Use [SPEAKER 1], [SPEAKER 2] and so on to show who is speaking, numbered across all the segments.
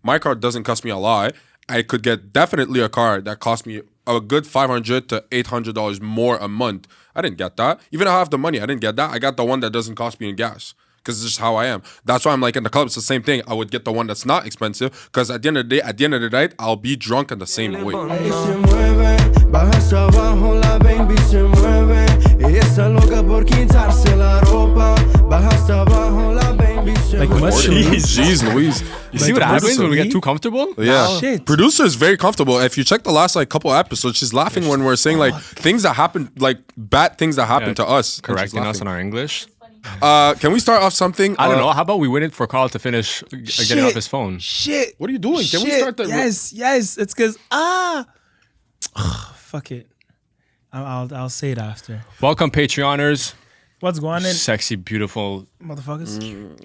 [SPEAKER 1] my car doesn't cost me a lot. I could get definitely a car that cost me a good $500 to $800 more a month. I didn't get that. Even if I have the money, I didn't get that. I got the one that doesn't cost me in gas. Because it's just how I am. That's why I'm like in the club. It's the same thing. I would get the one that's not expensive. Because at the end of the night, I'll be drunk in the same way.
[SPEAKER 2] Like
[SPEAKER 1] Jeez Louise.
[SPEAKER 3] You see what happens when we get too comfortable?
[SPEAKER 1] Yeah.
[SPEAKER 2] Shit.
[SPEAKER 1] Producer is very comfortable. If you check the last like couple episodes, she's laughing when we're saying like things that happen, like bad things that happen to us.
[SPEAKER 3] Correcting us on our English.
[SPEAKER 1] Can we start off something?
[SPEAKER 3] I don't know. How about we wait for Carl to finish getting off his phone?
[SPEAKER 2] Shit.
[SPEAKER 1] What are you doing? Can we start that?
[SPEAKER 2] Yes. It's because fuck it. I'll say it after.
[SPEAKER 3] Welcome, Patreoners.
[SPEAKER 2] What's going on,
[SPEAKER 3] Sexy, beautiful
[SPEAKER 2] motherfuckers?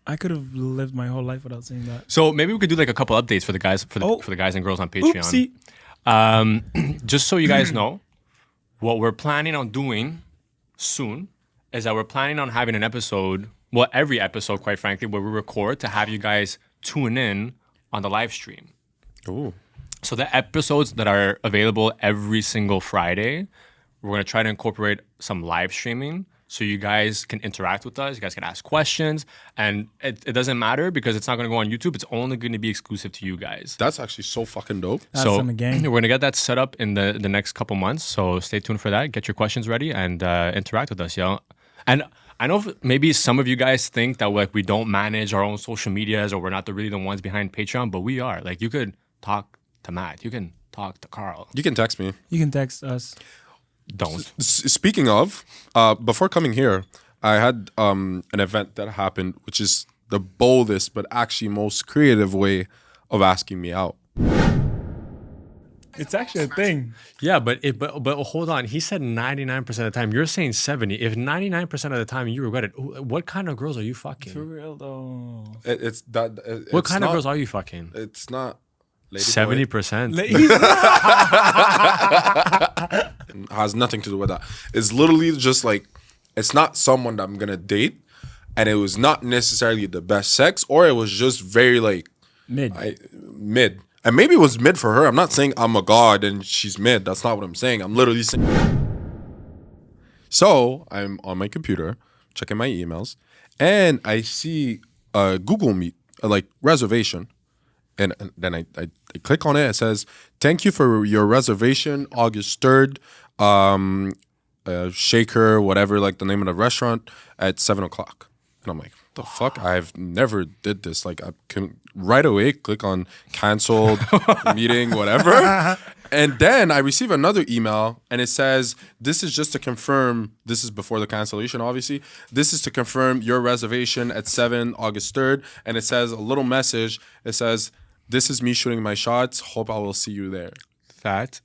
[SPEAKER 2] I could have lived my whole life without saying that.
[SPEAKER 3] So maybe we could do like a couple updates for the guys for the guys and girls on Patreon.
[SPEAKER 2] Oopsie.
[SPEAKER 3] Just so you guys know, what we're planning on doing soon is that we're planning on having an episode, well, every episode, quite frankly, where we record to have you guys tune in on the live stream.
[SPEAKER 1] Ooh.
[SPEAKER 3] So the episodes that are available every single Friday, we're going to try to incorporate some live streaming so you guys can interact with us. You guys can ask questions. And it doesn't matter because it's not going to go on YouTube. It's only going to be exclusive to you guys.
[SPEAKER 1] That's actually so fucking dope.
[SPEAKER 2] That's
[SPEAKER 3] So
[SPEAKER 2] in the gang.
[SPEAKER 3] we're going to get that set up in the next couple months. So stay tuned for that. Get your questions ready and interact with us, yo. And I know maybe some of you guys think that like we don't manage our own social medias or we're not really the ones behind Patreon, but we are. Like you could talk to Matt. You can talk to Carl.
[SPEAKER 1] You can text me.
[SPEAKER 2] You can text us.
[SPEAKER 3] Don't.
[SPEAKER 1] Speaking of, before coming here, I had an event that happened, which is the boldest but actually most creative way of asking me out.
[SPEAKER 2] It's actually a thing.
[SPEAKER 3] Yeah, but hold on. He said 99% of the time. You're saying 70. If 99% of the time you regret it, what kind of girls are you fucking?
[SPEAKER 2] For real though.
[SPEAKER 3] What kind of girls are you fucking?
[SPEAKER 1] It's not.
[SPEAKER 3] 70%.
[SPEAKER 1] Has nothing to do with that. It's literally just like, it's not someone that I'm gonna date, and it was not necessarily the best sex, or it was just very like
[SPEAKER 2] Mid.
[SPEAKER 1] mid. And maybe it was mid for her. I'm not saying I'm a god and she's mid. That's not what I'm saying. I'm literally saying. So I'm on my computer checking my emails, and I see a Google Meet like reservation. And then I click on it. It says, "Thank you for your reservation, August 3rd, Shaker, whatever, like the name of the restaurant, at 7:00." And I'm like, the fuck? I've never did this. Like, I can right away click on canceled meeting, whatever. And then I receive another email, and it says, "This is just to confirm." This is before the cancellation, obviously. "This is to confirm your reservation at 7 August 3rd. And it says a little message. It says, "This is me shooting my shots. Hope I will see you there."
[SPEAKER 3] That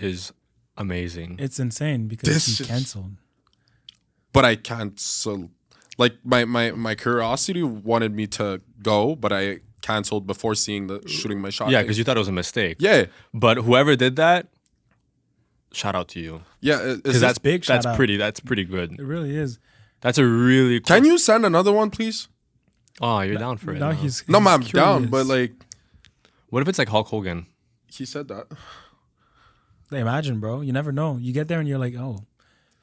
[SPEAKER 3] is amazing.
[SPEAKER 2] It's insane because
[SPEAKER 1] This
[SPEAKER 2] he
[SPEAKER 1] is-
[SPEAKER 2] canceled.
[SPEAKER 1] But I canceled. Like, my curiosity wanted me to go, but I canceled before seeing the shooting my shot.
[SPEAKER 3] Yeah, because you thought it was a mistake.
[SPEAKER 1] Yeah.
[SPEAKER 3] But whoever did that, shout out to you.
[SPEAKER 1] Yeah.
[SPEAKER 3] Because that's
[SPEAKER 2] big shout out.
[SPEAKER 3] That's pretty good.
[SPEAKER 2] It really is.
[SPEAKER 3] That's a really cool.
[SPEAKER 1] Can you send another one, please?
[SPEAKER 3] Oh, you're down for it.
[SPEAKER 2] Now
[SPEAKER 3] Now.
[SPEAKER 2] he's
[SPEAKER 1] No, man, I'm
[SPEAKER 2] curious.
[SPEAKER 1] down, but like,
[SPEAKER 3] What if it's like Hulk Hogan?
[SPEAKER 1] he said that.
[SPEAKER 2] Imagine, bro. You never know. You get there and you're like, oh,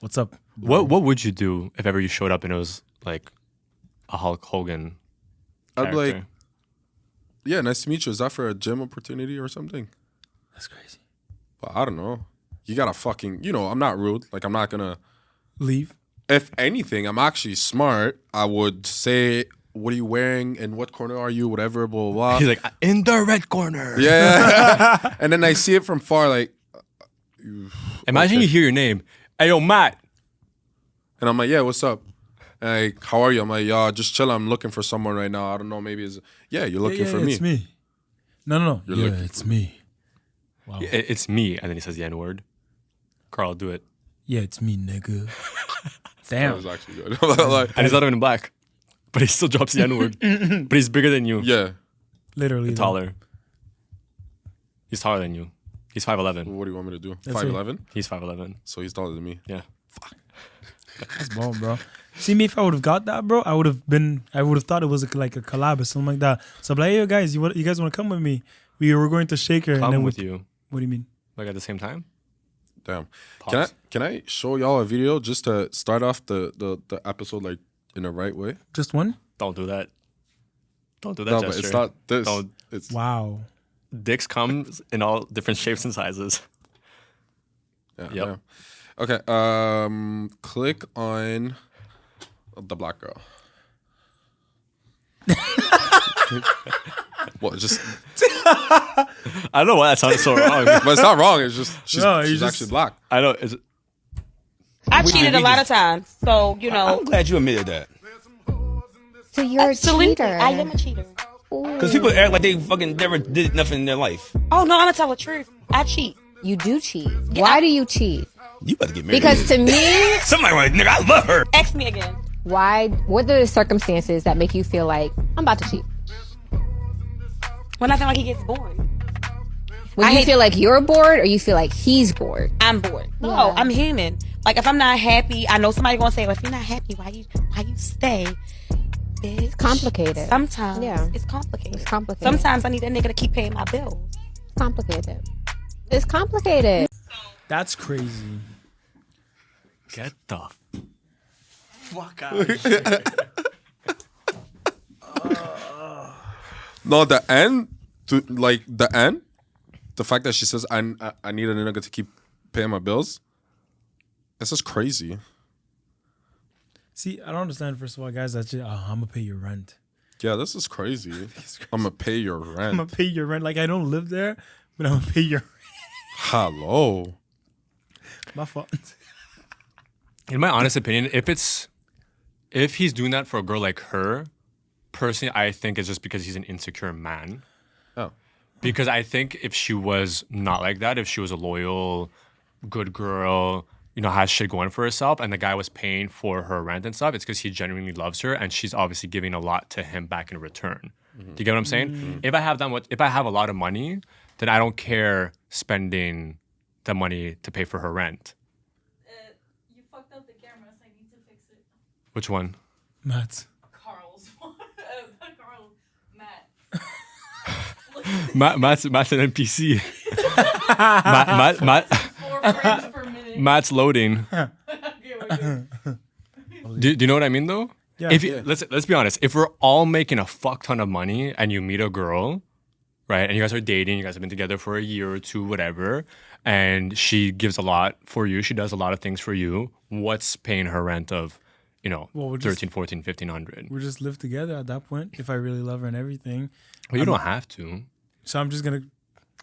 [SPEAKER 2] what's up?
[SPEAKER 3] What would you do if ever you showed up and it was like a Hulk Hogan?
[SPEAKER 1] I'd be like,
[SPEAKER 3] character?
[SPEAKER 1] "Yeah, nice to meet you. Is that for a gym opportunity or something?"
[SPEAKER 2] That's crazy.
[SPEAKER 1] But I don't know. You gotta fucking, I'm not rude. Like, I'm not gonna.
[SPEAKER 2] Leave.
[SPEAKER 1] If anything, I'm actually smart. I would say, "What are you wearing? And what corner are you? Whatever, blah, blah, blah."
[SPEAKER 3] He's like, in the red corner.
[SPEAKER 1] Yeah. And then I see it from far, like,
[SPEAKER 3] Imagine you hear your name. Hey, yo, Matt.
[SPEAKER 1] and I'm like, "Yeah, what's up?" And like, "How are you?" I'm like, "Yeah, just chill. I'm looking for someone right now. I don't know. Maybe it's, yeah, you're looking for me."
[SPEAKER 2] It's me. No.
[SPEAKER 1] You're
[SPEAKER 2] Yeah,
[SPEAKER 1] looking
[SPEAKER 2] it's me. Wow.
[SPEAKER 3] It's me. And then he says the N word. Carl, do it.
[SPEAKER 2] Yeah, it's me, nigga.
[SPEAKER 1] That
[SPEAKER 2] Damn.
[SPEAKER 1] was actually good. Like,
[SPEAKER 3] And he's not even black. But he still drops the N word. But he's bigger than you.
[SPEAKER 1] yeah.
[SPEAKER 2] Literally.
[SPEAKER 3] And taller. He's taller than you. He's 5'11".
[SPEAKER 1] What do you want me to do?
[SPEAKER 2] That's
[SPEAKER 1] 5'11"?
[SPEAKER 3] He's 5'11".
[SPEAKER 1] So he's taller than me.
[SPEAKER 3] Yeah.
[SPEAKER 2] That's bold, bro. See me, if I would have got that, bro, I would have thought it was like a collab or something like that. So I'm like, hey, yo, guys, you guys want to come with me? We were going to Shaker.
[SPEAKER 3] Come
[SPEAKER 2] and then
[SPEAKER 3] with you.
[SPEAKER 2] What do you mean?
[SPEAKER 3] Like at the same time?
[SPEAKER 1] Damn.
[SPEAKER 3] Pause.
[SPEAKER 1] Can I show y'all a video just to start off the episode like in the right way?
[SPEAKER 2] Just one?
[SPEAKER 3] Don't do that. Don't do that
[SPEAKER 1] No,
[SPEAKER 3] gesture.
[SPEAKER 1] but it's not this.
[SPEAKER 3] Don't.
[SPEAKER 1] It's
[SPEAKER 2] Wow.
[SPEAKER 3] Dicks come in all different shapes and sizes.
[SPEAKER 1] yeah,
[SPEAKER 3] Yep.
[SPEAKER 1] yeah. Okay. Click on the black girl. What? Just.
[SPEAKER 3] I don't know why that sounded so wrong.
[SPEAKER 1] But it's not wrong. It's just she's
[SPEAKER 2] just-
[SPEAKER 1] actually black.
[SPEAKER 3] I know. Is it,
[SPEAKER 4] I cheated a lot of times, so you know.
[SPEAKER 5] I'm glad you admitted that.
[SPEAKER 6] So you're a
[SPEAKER 4] Absolutely,
[SPEAKER 6] cheater.
[SPEAKER 4] I am a cheater.
[SPEAKER 5] Because people act like they fucking never did nothing in their life.
[SPEAKER 4] Oh no, I'm gonna tell the truth. I cheat.
[SPEAKER 6] You do cheat. Why do you cheat?
[SPEAKER 5] You better get married.
[SPEAKER 6] Because to me,
[SPEAKER 5] somebody like, nigga, I love her.
[SPEAKER 4] Ask me again.
[SPEAKER 6] why? What are the circumstances that make you feel like I'm about to cheat?
[SPEAKER 4] When I feel like he gets bored,
[SPEAKER 6] When
[SPEAKER 4] I
[SPEAKER 6] you
[SPEAKER 4] hate-
[SPEAKER 6] feel like you're bored, or you feel like he's bored?
[SPEAKER 4] I'm bored. No,
[SPEAKER 6] Yeah.
[SPEAKER 4] I'm human. Like if I'm not happy, I know somebody gonna say, well, if you're not happy, why you stay? Bitch.
[SPEAKER 6] It's complicated.
[SPEAKER 4] Sometimes
[SPEAKER 6] Yeah.
[SPEAKER 4] it's complicated.
[SPEAKER 6] It's complicated.
[SPEAKER 4] Sometimes I need that nigga to keep paying my bills.
[SPEAKER 6] It's complicated. It's complicated.
[SPEAKER 2] That's crazy.
[SPEAKER 3] get the fuck out of here.
[SPEAKER 1] No, the end. The fact that she says I need a nigga to keep paying my bills. It's just crazy.
[SPEAKER 2] See, I don't understand. First of all, guys, that's just, I'm gonna pay your rent.
[SPEAKER 1] Yeah, this is crazy. I'm gonna pay your
[SPEAKER 2] I'm
[SPEAKER 1] rent.
[SPEAKER 2] gonna pay your rent. Like I don't live there, but I'm gonna pay your.
[SPEAKER 1] Hello.
[SPEAKER 2] My fault.
[SPEAKER 3] In my honest opinion, if he's doing that for a girl like her, personally, I think it's just because he's an insecure man.
[SPEAKER 1] Oh.
[SPEAKER 3] Because I think if she was not like that, if she was a loyal, good girl, has shit going for herself, and the guy was paying for her rent and stuff, it's because he genuinely loves her, and she's obviously giving a lot to him back in return. Do you get what I'm saying? If I have a lot of money, then I don't care spending the money to pay for her rent.
[SPEAKER 7] You fucked up the camera, so I need to fix it.
[SPEAKER 3] Which one?
[SPEAKER 2] Matt.
[SPEAKER 7] Carl's one. Not Carl, Matt.
[SPEAKER 3] Matt's an NPC. Matt,
[SPEAKER 7] 4 frames per minute.
[SPEAKER 3] Matt's loading.
[SPEAKER 7] Okay, we're good.
[SPEAKER 3] Do you know what I mean though?
[SPEAKER 2] Yeah.
[SPEAKER 3] If you, let's be honest. If we're all making a fuck ton of money and you meet a girl, right, and you guys are dating, you guys have been together for a year or two, whatever, and she gives a lot for you, she does a lot of things for you, what's paying her rent of,
[SPEAKER 2] Well, we're
[SPEAKER 3] 13, 14, 1500?
[SPEAKER 2] We just live together at that point. If I really love her and everything,
[SPEAKER 3] Well, you don't have to.
[SPEAKER 2] so I'm just gonna.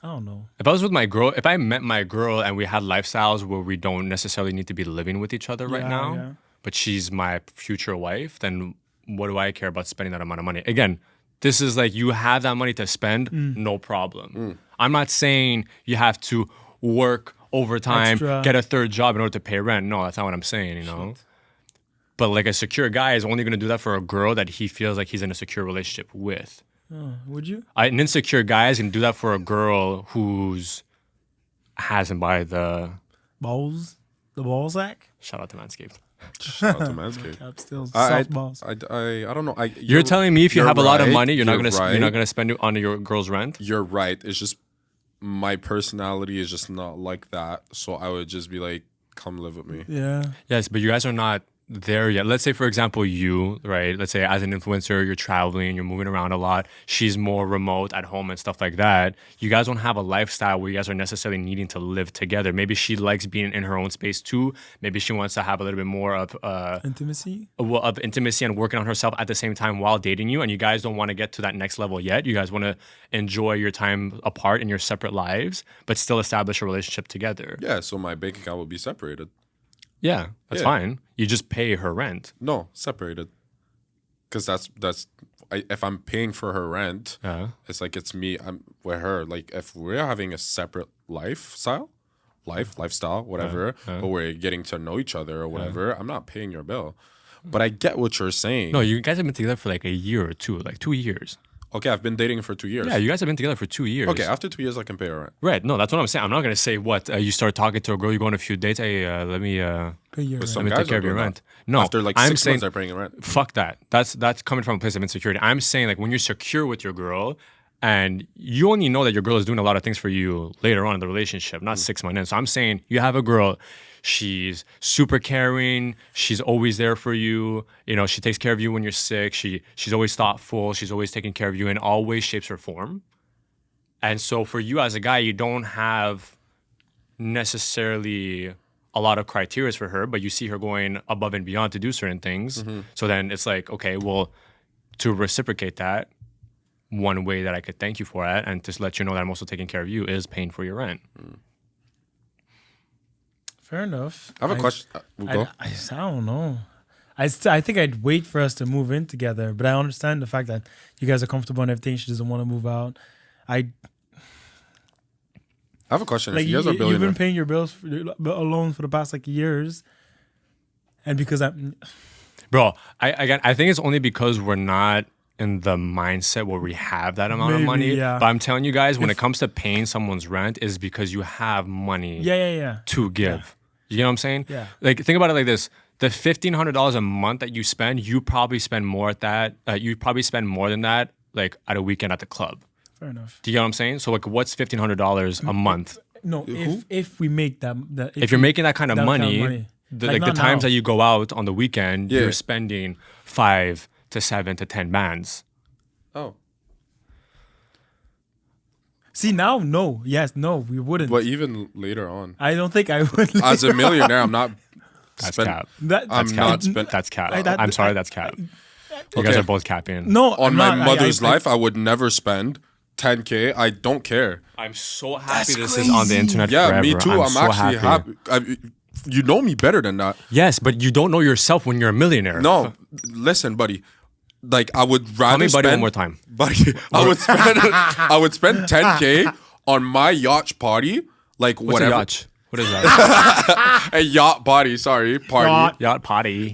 [SPEAKER 2] I don't know.
[SPEAKER 3] If I was with my girl, if I met my girl and we had lifestyles where we don't necessarily need to be living with each other right
[SPEAKER 2] Yeah,
[SPEAKER 3] now,
[SPEAKER 2] yeah.
[SPEAKER 3] but she's my future wife, then what do I care about spending that amount of money? Again, this is like you have that money to spend, no problem. I'm not saying you have to work overtime,
[SPEAKER 2] Extra.
[SPEAKER 3] get a third job in order to pay rent. No, that's not what I'm saying, But like a secure guy is only going to do that for a girl that he feels like he's in a secure relationship with.
[SPEAKER 2] Would you?
[SPEAKER 3] An insecure guy is going to do that for a girl who's has him by the...
[SPEAKER 2] Balls? The ball sack?
[SPEAKER 3] Shout out to Manscaped.
[SPEAKER 1] Shout out to Manscaped.
[SPEAKER 2] Up still
[SPEAKER 1] I
[SPEAKER 2] soft balls.
[SPEAKER 1] don't know.
[SPEAKER 3] You're telling me if you
[SPEAKER 1] you're
[SPEAKER 3] have a lot of
[SPEAKER 1] right,
[SPEAKER 3] money, you're not
[SPEAKER 1] right.
[SPEAKER 3] gonna spend it on your girl's rent?
[SPEAKER 1] You're right. It's just my personality is just not like that. So I would just be like, come live with me.
[SPEAKER 2] Yeah.
[SPEAKER 3] Yes, but you guys are not there yet. Let's say, for example, let's say as an influencer, you're traveling, you're moving around a lot. She's more remote at home and stuff like that. You guys don't have a lifestyle where you guys are necessarily needing to live together. Maybe she likes being in her own space too. Maybe she wants to have a little bit more of
[SPEAKER 2] Intimacy?
[SPEAKER 3] of intimacy and working on herself at the same time while dating you, and you guys don't want to get to that next level yet. You guys want to enjoy your time apart in your separate lives, but still establish a relationship together.
[SPEAKER 1] Yeah, so my bank account would be separated.
[SPEAKER 3] Yeah, that's
[SPEAKER 1] Yeah.
[SPEAKER 3] fine. You just pay her rent.
[SPEAKER 1] No, separated. Because if I'm paying for her rent, it's like it's me. I'm with her. Like if we're having a separate lifestyle, whatever, but we're getting to know each other or whatever, I'm not paying your bill. But I get what you're saying.
[SPEAKER 3] No, you guys have been together for like a year or two, like 2 years.
[SPEAKER 1] Okay, I've been dating for 2 years.
[SPEAKER 3] Yeah, you guys have been together for 2 years.
[SPEAKER 1] Okay, after 2 years, I can pay her rent.
[SPEAKER 3] Right. No, that's what I'm saying. I'm not gonna say what you start talking to a girl, you go on a few dates. Hey, let me
[SPEAKER 2] Pay your
[SPEAKER 1] But
[SPEAKER 2] rent.
[SPEAKER 1] some
[SPEAKER 3] let me
[SPEAKER 1] guys
[SPEAKER 3] take care
[SPEAKER 1] are
[SPEAKER 3] of your
[SPEAKER 1] doing
[SPEAKER 3] rent.
[SPEAKER 1] that.
[SPEAKER 3] No,
[SPEAKER 1] After like
[SPEAKER 3] I'm
[SPEAKER 1] 6
[SPEAKER 3] saying
[SPEAKER 1] months, they're paying rent.
[SPEAKER 3] fuck that. That's coming from a place of insecurity. I'm saying like when you're secure with your girl and you only know that your girl is doing a lot of things for you later on in the relationship, not 6 months in. So I'm saying you have a girl, she's super caring, she's always there for you, you know, she takes care of you when you're sick, she's always thoughtful, she's always taking care of you in all ways, shapes, or form. And so for you as a guy, you don't have necessarily a lot of criteria for her, but you see her going above and beyond to do certain things. So then it's like, okay, well, to reciprocate that, one way that I could thank you for it and just let you know that I'm also taking care of you is paying for your rent.
[SPEAKER 2] Fair enough.
[SPEAKER 1] I have a question. We'll go.
[SPEAKER 2] I don't know. I think I'd wait for us to move in together, but I understand the fact that you guys are comfortable and everything. She doesn't want to move out.
[SPEAKER 1] I have a question.
[SPEAKER 2] Like
[SPEAKER 1] If you guys are
[SPEAKER 2] you've
[SPEAKER 1] billionaire,
[SPEAKER 2] been paying your bills alone for the past like years, and because
[SPEAKER 3] Bro, I think it's only because we're not in the mindset where we have that amount of
[SPEAKER 2] Maybe,
[SPEAKER 3] money.
[SPEAKER 2] yeah.
[SPEAKER 3] But I'm telling you guys, when it comes to paying someone's rent, is because you have money
[SPEAKER 2] yeah.
[SPEAKER 3] to give. You know what I'm saying?
[SPEAKER 2] Yeah.
[SPEAKER 3] Like think about it like this: the $1,500 a month that you spend, you probably spend more at that. You probably spend more than that, like at a weekend at the club.
[SPEAKER 2] Fair enough.
[SPEAKER 3] Do you get what I'm saying? So like, what's $1,500 a month?
[SPEAKER 2] No, if we make that
[SPEAKER 3] If you're making that kind of money,
[SPEAKER 2] Like,
[SPEAKER 3] the
[SPEAKER 2] not
[SPEAKER 3] times
[SPEAKER 2] now.
[SPEAKER 3] that you go out on the weekend,
[SPEAKER 1] Yeah.
[SPEAKER 3] you're spending 5 to 7 to 10 bands.
[SPEAKER 1] oh,
[SPEAKER 2] See now, no, we wouldn't.
[SPEAKER 1] but even later on,
[SPEAKER 2] I don't think I would.
[SPEAKER 1] as a millionaire, I'm not.
[SPEAKER 3] That's
[SPEAKER 1] spend-
[SPEAKER 3] cap.
[SPEAKER 1] I'm not spend.
[SPEAKER 3] That's cap.
[SPEAKER 2] I- that-
[SPEAKER 3] I'm sorry,
[SPEAKER 2] I-
[SPEAKER 3] that's cap. You guys
[SPEAKER 1] Okay.
[SPEAKER 3] are both capping.
[SPEAKER 2] No,
[SPEAKER 1] On
[SPEAKER 2] I'm
[SPEAKER 1] my
[SPEAKER 2] not.
[SPEAKER 1] mother's life, I would never spend 10K. I don't care.
[SPEAKER 3] I'm so happy
[SPEAKER 2] That's
[SPEAKER 3] this is on the
[SPEAKER 2] crazy.
[SPEAKER 3] internet
[SPEAKER 1] Yeah,
[SPEAKER 3] forever.
[SPEAKER 1] me too. I'm
[SPEAKER 3] so
[SPEAKER 1] actually happy. You know me better than that.
[SPEAKER 3] Yes, but you don't know yourself when you're a millionaire.
[SPEAKER 1] No, listen, buddy. Like I would rather
[SPEAKER 3] Call me buddy
[SPEAKER 1] spend
[SPEAKER 3] one more time.
[SPEAKER 1] Buddy, I would spend 10K on my yacht party. Like
[SPEAKER 3] What's
[SPEAKER 1] whatever.
[SPEAKER 3] a yacht? What is that?
[SPEAKER 1] A yacht party. Sorry, party.
[SPEAKER 3] Yacht potty.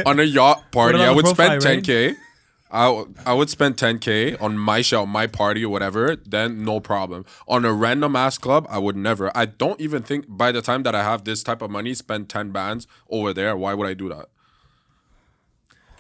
[SPEAKER 1] On a yacht party,
[SPEAKER 2] on
[SPEAKER 1] I
[SPEAKER 2] the
[SPEAKER 1] would spend
[SPEAKER 2] profile, right?
[SPEAKER 1] 10K. I would spend 10K on my show, my party or whatever, then no problem. On a random ass club, I would never. I don't even think by the time that I have this type of money, spend 10 bands over there. Why would I do that?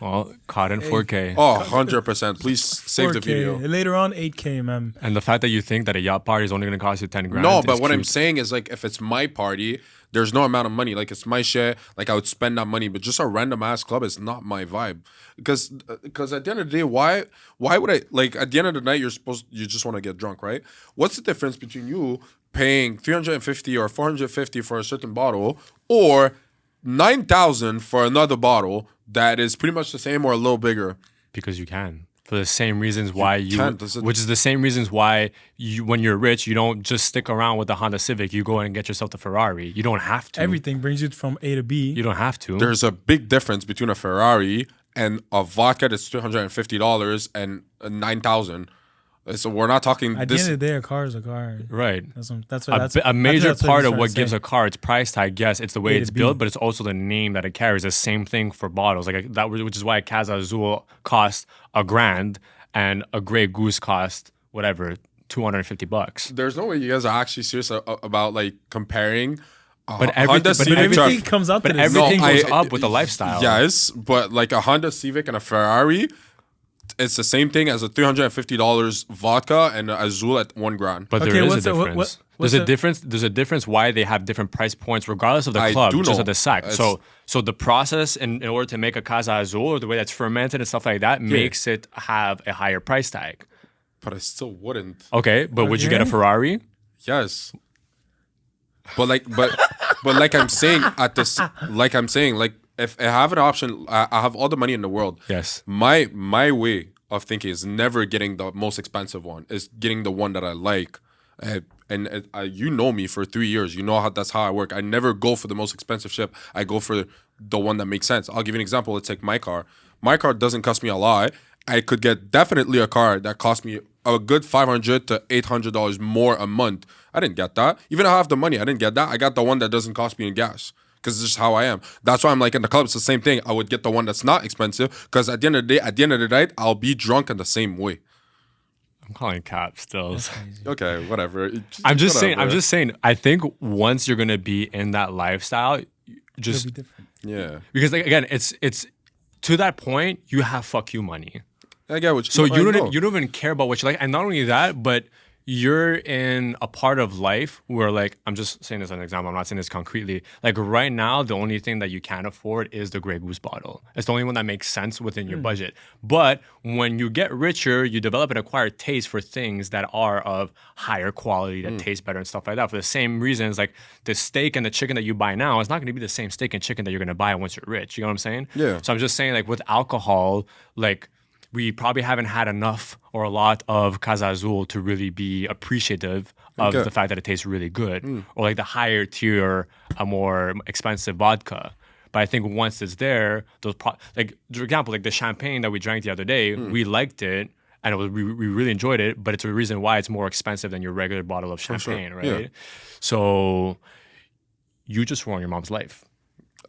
[SPEAKER 3] Well, caught in 4K.
[SPEAKER 1] Oh, 100%. Please save the
[SPEAKER 2] 4K.
[SPEAKER 1] video.
[SPEAKER 2] Later on, 8K, man.
[SPEAKER 3] And the fact that you think that a yacht party is only going to cost you 10 grand.
[SPEAKER 1] No, but
[SPEAKER 3] is
[SPEAKER 1] what I'm
[SPEAKER 3] cute.
[SPEAKER 1] saying is like if it's my party, there's no amount of money. Like it's my share. Like I would spend that money, but just a random ass club is not my vibe. Because at the end of the day, why would I like at the end of the night you just want to get drunk, right? What's the difference between you paying 350 or 450 for a certain bottle or 9,000 for another bottle that is pretty much the same or a little bigger?
[SPEAKER 3] Because you can. For the same reasons why which is the same reasons why you, when you're rich, you don't just stick around with the Honda Civic. You go and get yourself the Ferrari. You don't have to.
[SPEAKER 2] Everything brings you from A to B.
[SPEAKER 3] You don't have to.
[SPEAKER 1] There's a big difference between a Ferrari and a vodka that's $350 and 9,000. So we're not talking
[SPEAKER 2] At the
[SPEAKER 1] this.
[SPEAKER 2] end of the day, a car is a car.
[SPEAKER 3] Right.
[SPEAKER 2] That's
[SPEAKER 3] A major
[SPEAKER 2] that's what
[SPEAKER 3] part
[SPEAKER 2] he's
[SPEAKER 3] of
[SPEAKER 2] trying
[SPEAKER 3] what
[SPEAKER 2] to
[SPEAKER 3] gives
[SPEAKER 2] say.
[SPEAKER 3] a car its price tag, yes, it's the way
[SPEAKER 2] A to
[SPEAKER 3] it's
[SPEAKER 2] B.
[SPEAKER 3] built, but it's also the name that it carries. The same thing for bottles, like that, which is why a Casa Azul costs $1,000 and a Grey Goose cost whatever $250.
[SPEAKER 1] There's no way you guys are actually serious about like comparing.
[SPEAKER 3] But
[SPEAKER 1] Honda
[SPEAKER 3] everything,
[SPEAKER 1] Civic
[SPEAKER 2] everything
[SPEAKER 1] to a-
[SPEAKER 2] comes up
[SPEAKER 3] but
[SPEAKER 2] to this.
[SPEAKER 3] everything
[SPEAKER 1] No,
[SPEAKER 3] goes
[SPEAKER 1] I-
[SPEAKER 3] up with the lifestyle.
[SPEAKER 1] Yes, but like a Honda Civic and a Ferrari, it's the same thing as a $350 vodka and a Azul at $1,000.
[SPEAKER 3] But
[SPEAKER 2] Okay,
[SPEAKER 3] there is a
[SPEAKER 2] what's the-
[SPEAKER 3] difference.
[SPEAKER 2] what's
[SPEAKER 3] There's a
[SPEAKER 2] the-
[SPEAKER 3] difference. There's a difference why they have different price points, regardless of the
[SPEAKER 1] I
[SPEAKER 3] club,
[SPEAKER 1] do
[SPEAKER 3] just
[SPEAKER 1] know.
[SPEAKER 3] at the sack.
[SPEAKER 1] It's-
[SPEAKER 3] So the process in order to make a Casa Azul, or the way that's fermented and stuff like that, makes it have a higher price tag.
[SPEAKER 1] But I still wouldn't.
[SPEAKER 3] Okay, but would you get a
[SPEAKER 2] Okay.
[SPEAKER 3] Ferrari?
[SPEAKER 1] Yes. But like I'm saying like if I have an option, I have all the money in the world.
[SPEAKER 3] Yes.
[SPEAKER 1] My way of thinking is never getting the most expensive one. Is getting the one that I like. You know me for 3 years. You know that's how I work. I never go for the most expensive ship. I go for the one that makes sense. I'll give you an example. Let's take my car. My car doesn't cost me a lot. I could get definitely a car that cost me a good $500 to $800 more a month. I didn't get that. Even if I have the money, I didn't get that. I got the one that doesn't cost me in gas. Because it's just how I am. That's why I'm like in the club. It's the same thing. I would get the one that's not expensive. Because at the end of the night, I'll be drunk in the same way.
[SPEAKER 3] I'm calling cap still.
[SPEAKER 1] Okay, whatever.
[SPEAKER 3] I'm just saying.
[SPEAKER 1] Whatever.
[SPEAKER 3] I'm just saying. I think once you're gonna be in that lifestyle, just
[SPEAKER 2] It'll be different.
[SPEAKER 1] Yeah,
[SPEAKER 3] because like again, it's to that point you have fuck you money.
[SPEAKER 1] I get what you.
[SPEAKER 3] So
[SPEAKER 1] I
[SPEAKER 3] you
[SPEAKER 1] know.
[SPEAKER 3] don't even care about what you like, and not only that, but you're in a part of life where, like, I'm just saying this as an example. I'm not saying this concretely. Like right now, the only thing that you can't afford is the Grey Goose bottle. It's the only one that makes sense within your budget. But when you get richer, you develop an acquired taste for things that are of higher quality, that taste better and stuff like that. For the same reasons, like the steak and the chicken that you buy now is not going to be the same steak and chicken that you're going to buy once you're rich. You know what I'm saying?
[SPEAKER 1] Yeah.
[SPEAKER 3] So I'm just saying, like with alcohol, like we probably haven't had enough or a lot of Casa Azul to really be appreciative of
[SPEAKER 1] Okay.
[SPEAKER 3] the fact that it tastes really good, or like the higher tier, a more expensive vodka. But I think once it's there, those like for example, like the champagne that we drank the other day, we liked it and we really enjoyed it. But it's a reason why it's more expensive than your regular bottle of champagne, right?
[SPEAKER 1] Yeah.
[SPEAKER 3] So you just ruined your mom's life.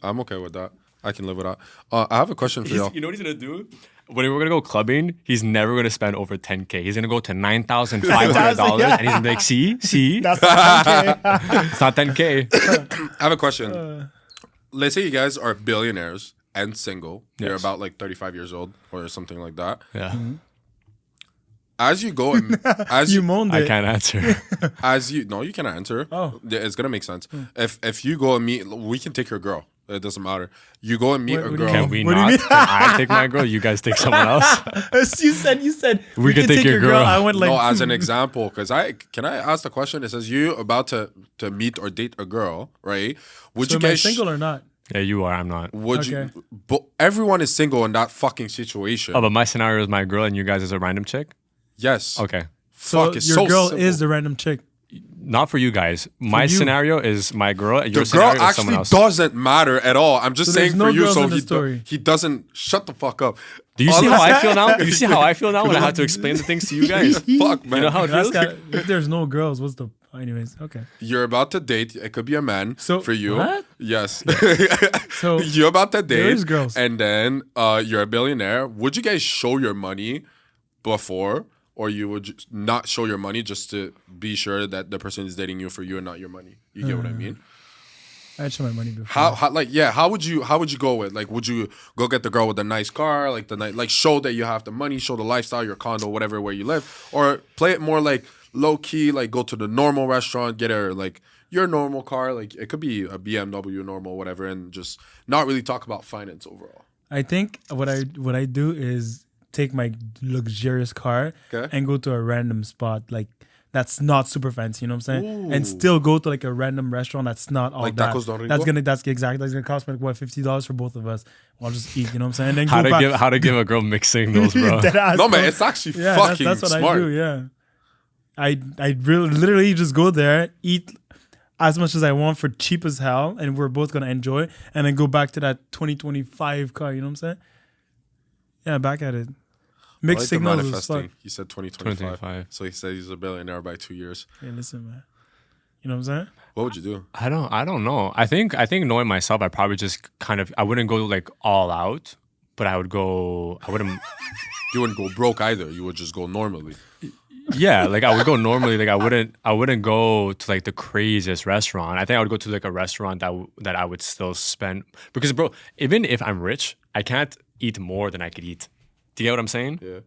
[SPEAKER 1] I'm okay with that. I can live with that. I have a question for y'all.
[SPEAKER 3] You know what he's gonna do? When we're gonna go clubbing, he's never gonna spend over $10K. He's gonna go to $9,500, and he's gonna be like, "See,
[SPEAKER 2] That's okay.
[SPEAKER 3] it's not $10K."
[SPEAKER 1] I have a question. Let's say you guys are billionaires and single. You're
[SPEAKER 3] Yes.
[SPEAKER 1] about like 35 years old or something like that.
[SPEAKER 3] Yeah,
[SPEAKER 1] As you go and as
[SPEAKER 2] You
[SPEAKER 1] you
[SPEAKER 2] moaned
[SPEAKER 3] I
[SPEAKER 2] it.
[SPEAKER 3] can't answer.
[SPEAKER 1] as you no, you cannot answer.
[SPEAKER 2] Oh.
[SPEAKER 1] Yeah, it's gonna make sense. If you go and meet, we can take your girl. It doesn't matter. You go and meet
[SPEAKER 2] What
[SPEAKER 1] a
[SPEAKER 2] do you
[SPEAKER 1] girl.
[SPEAKER 3] Can we
[SPEAKER 2] What do you
[SPEAKER 3] not?
[SPEAKER 2] mean?
[SPEAKER 3] Can I take my girl? You guys take someone else.
[SPEAKER 2] you said
[SPEAKER 3] We can take your girl.
[SPEAKER 2] I went like
[SPEAKER 1] No, as an example, because I ask the question. It says you about to meet or date a girl, right? Would
[SPEAKER 2] so
[SPEAKER 1] you
[SPEAKER 2] am I
[SPEAKER 1] guys
[SPEAKER 2] single or not?
[SPEAKER 3] Yeah, you are. I'm not.
[SPEAKER 1] Would
[SPEAKER 2] Okay.
[SPEAKER 1] you? But everyone is single in that fucking situation.
[SPEAKER 3] Oh, but my scenario is my girl, and you guys is a random chick.
[SPEAKER 1] Yes.
[SPEAKER 3] Okay,
[SPEAKER 2] So
[SPEAKER 1] Fuck, it's
[SPEAKER 2] your
[SPEAKER 1] so
[SPEAKER 2] girl
[SPEAKER 1] simple.
[SPEAKER 2] is the random chick.
[SPEAKER 3] not for you guys. My
[SPEAKER 2] you.
[SPEAKER 3] scenario is my girl. And your
[SPEAKER 1] The girl
[SPEAKER 3] scenario is someone
[SPEAKER 1] actually
[SPEAKER 3] else.
[SPEAKER 1] doesn't matter at all. I'm just
[SPEAKER 2] So there's
[SPEAKER 1] saying
[SPEAKER 2] no
[SPEAKER 1] for you,
[SPEAKER 2] girls
[SPEAKER 1] so
[SPEAKER 2] in the story.
[SPEAKER 1] he doesn't shut the fuck up.
[SPEAKER 3] Do you see how I feel now?
[SPEAKER 2] Do
[SPEAKER 3] You see how I feel now when I have to explain the things to you guys?
[SPEAKER 1] Fuck, man.
[SPEAKER 3] You know how it
[SPEAKER 2] That's
[SPEAKER 3] feels?
[SPEAKER 2] got, if there's no girls, what's the? Anyways, okay.
[SPEAKER 1] You're about to date. It could be a man
[SPEAKER 2] So-
[SPEAKER 1] for you.
[SPEAKER 2] what?
[SPEAKER 1] Yes.
[SPEAKER 2] So
[SPEAKER 1] You're about to date.
[SPEAKER 2] is girls.
[SPEAKER 1] And then you're a billionaire. Would you guys show your money before? Or you would not show your money just to be sure that the person is dating you for you and not your money? You get what I mean?
[SPEAKER 2] I'd show my money before.
[SPEAKER 1] How would you go with, like, would you go get the girl with a nice car, like show that you have the money, show the lifestyle, your condo, whatever, where you live, or play it more like low key, like go to the normal restaurant, get her like your normal car, like it could be a BMW normal, whatever, and just not really talk about finance overall.
[SPEAKER 2] I think what I do is take my luxurious car
[SPEAKER 1] Okay.
[SPEAKER 2] and go to a random spot like that's not super fancy, you know what I'm saying? And still go to like a random restaurant that's not all
[SPEAKER 1] Like
[SPEAKER 2] that.
[SPEAKER 1] Tacos Don Rico?
[SPEAKER 2] That's gonna cost me like what, $50 for both of us. I'll just eat, you know what I'm saying? And then
[SPEAKER 3] How
[SPEAKER 2] go
[SPEAKER 3] to
[SPEAKER 2] back.
[SPEAKER 3] give a girl mixed signals, bro.
[SPEAKER 2] Deadass,
[SPEAKER 1] No,
[SPEAKER 2] bro.
[SPEAKER 1] man, it's actually
[SPEAKER 2] Yeah,
[SPEAKER 1] fucking
[SPEAKER 2] that's what
[SPEAKER 1] smart.
[SPEAKER 2] I do. Yeah, I really literally just go there, eat as much as I want for cheap as hell, and we're both gonna enjoy, and then go back to that 2025 car. You know what I'm saying? Yeah, back at it.
[SPEAKER 1] I
[SPEAKER 2] Mixed
[SPEAKER 1] like the
[SPEAKER 2] signals is
[SPEAKER 1] manifesting.
[SPEAKER 2] fuck.
[SPEAKER 1] He said 2025.
[SPEAKER 3] 2025.
[SPEAKER 1] So he said he's a billionaire by 2 years.
[SPEAKER 2] Hey, listen, man. You know what I'm saying?
[SPEAKER 1] What would you do?
[SPEAKER 3] I don't know. I think knowing myself, I probably just I wouldn't go like all out, but I wouldn't.
[SPEAKER 1] You wouldn't go broke either. You would just go normally.
[SPEAKER 3] Yeah, like I would go normally. Like I wouldn't go to like the craziest restaurant. I think I would go to like a restaurant that I would still spend, because bro, even if I'm rich, I can't eat more than I could eat. Do you get what I'm saying?
[SPEAKER 1] Yeah.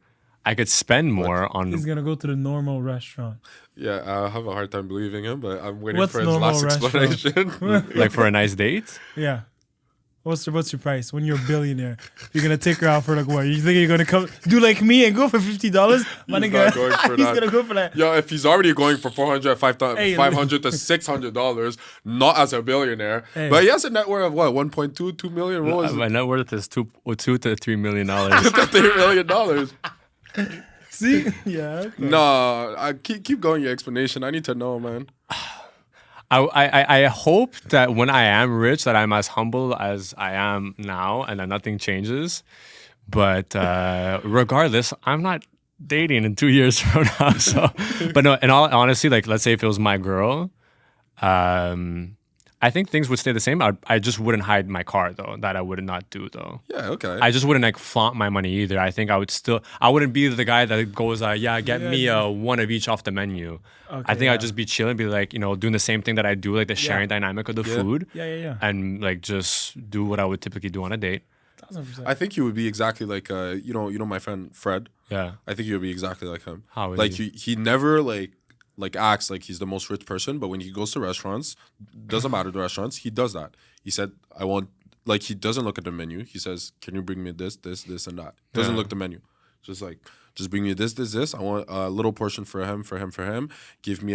[SPEAKER 3] I could spend more on.
[SPEAKER 2] He's gonna go to the normal restaurant.
[SPEAKER 1] Yeah, I have a hard time believing him, but I'm waiting
[SPEAKER 2] What's
[SPEAKER 1] for his
[SPEAKER 2] normal
[SPEAKER 1] last
[SPEAKER 2] restaurant?
[SPEAKER 1] explanation.
[SPEAKER 3] like for a nice date.
[SPEAKER 2] Yeah. What's your price when you're a billionaire? You're gonna take her out for like what? You think you're gonna come do like me and go for $50? My
[SPEAKER 1] He's
[SPEAKER 2] nigga,
[SPEAKER 1] not going for
[SPEAKER 2] he's
[SPEAKER 1] that.
[SPEAKER 2] gonna go for that.
[SPEAKER 1] Yo, if he's already going for $400,
[SPEAKER 2] Hey,
[SPEAKER 1] $500 to $600, not as a billionaire,
[SPEAKER 2] Hey.
[SPEAKER 1] but he has a net worth of what, 1.2, 2 million? What was
[SPEAKER 3] My
[SPEAKER 1] it?
[SPEAKER 3] net worth is $2 to $3 million.
[SPEAKER 1] $3 million.
[SPEAKER 2] See? Yeah. Okay.
[SPEAKER 1] No, I keep going your explanation. I need to know, man.
[SPEAKER 3] I hope that when I am rich, that I'm as humble as I am now, and that nothing changes. But regardless, I'm not dating in 2 years from now. So, but no, in all honesty, like let's say if it was my girl, I I think things would stay the same. I just wouldn't hide my car though. That I would not do though.
[SPEAKER 1] Yeah, okay.
[SPEAKER 3] I just wouldn't like flaunt my money either. I think I wouldn't be the guy that goes, get me one of each off the menu. I think I'd just be chilling, be like, doing the same thing that I do, like the sharing dynamic of the food.
[SPEAKER 2] Yeah.
[SPEAKER 3] And like just do what I would typically do on a date.
[SPEAKER 2] 1000%.
[SPEAKER 1] I think you would be exactly like my friend Fred.
[SPEAKER 3] Yeah.
[SPEAKER 1] I think you would be exactly like him.
[SPEAKER 3] How is
[SPEAKER 1] like
[SPEAKER 3] he?
[SPEAKER 1] he never like acts like he's the most rich person, but when he goes to restaurants, doesn't matter the restaurants, he does that. He said, I want, like, he doesn't look at the menu. He says, can you bring me this, and that? Doesn't look at the menu. Just bring me this. I want a little portion for him. Give me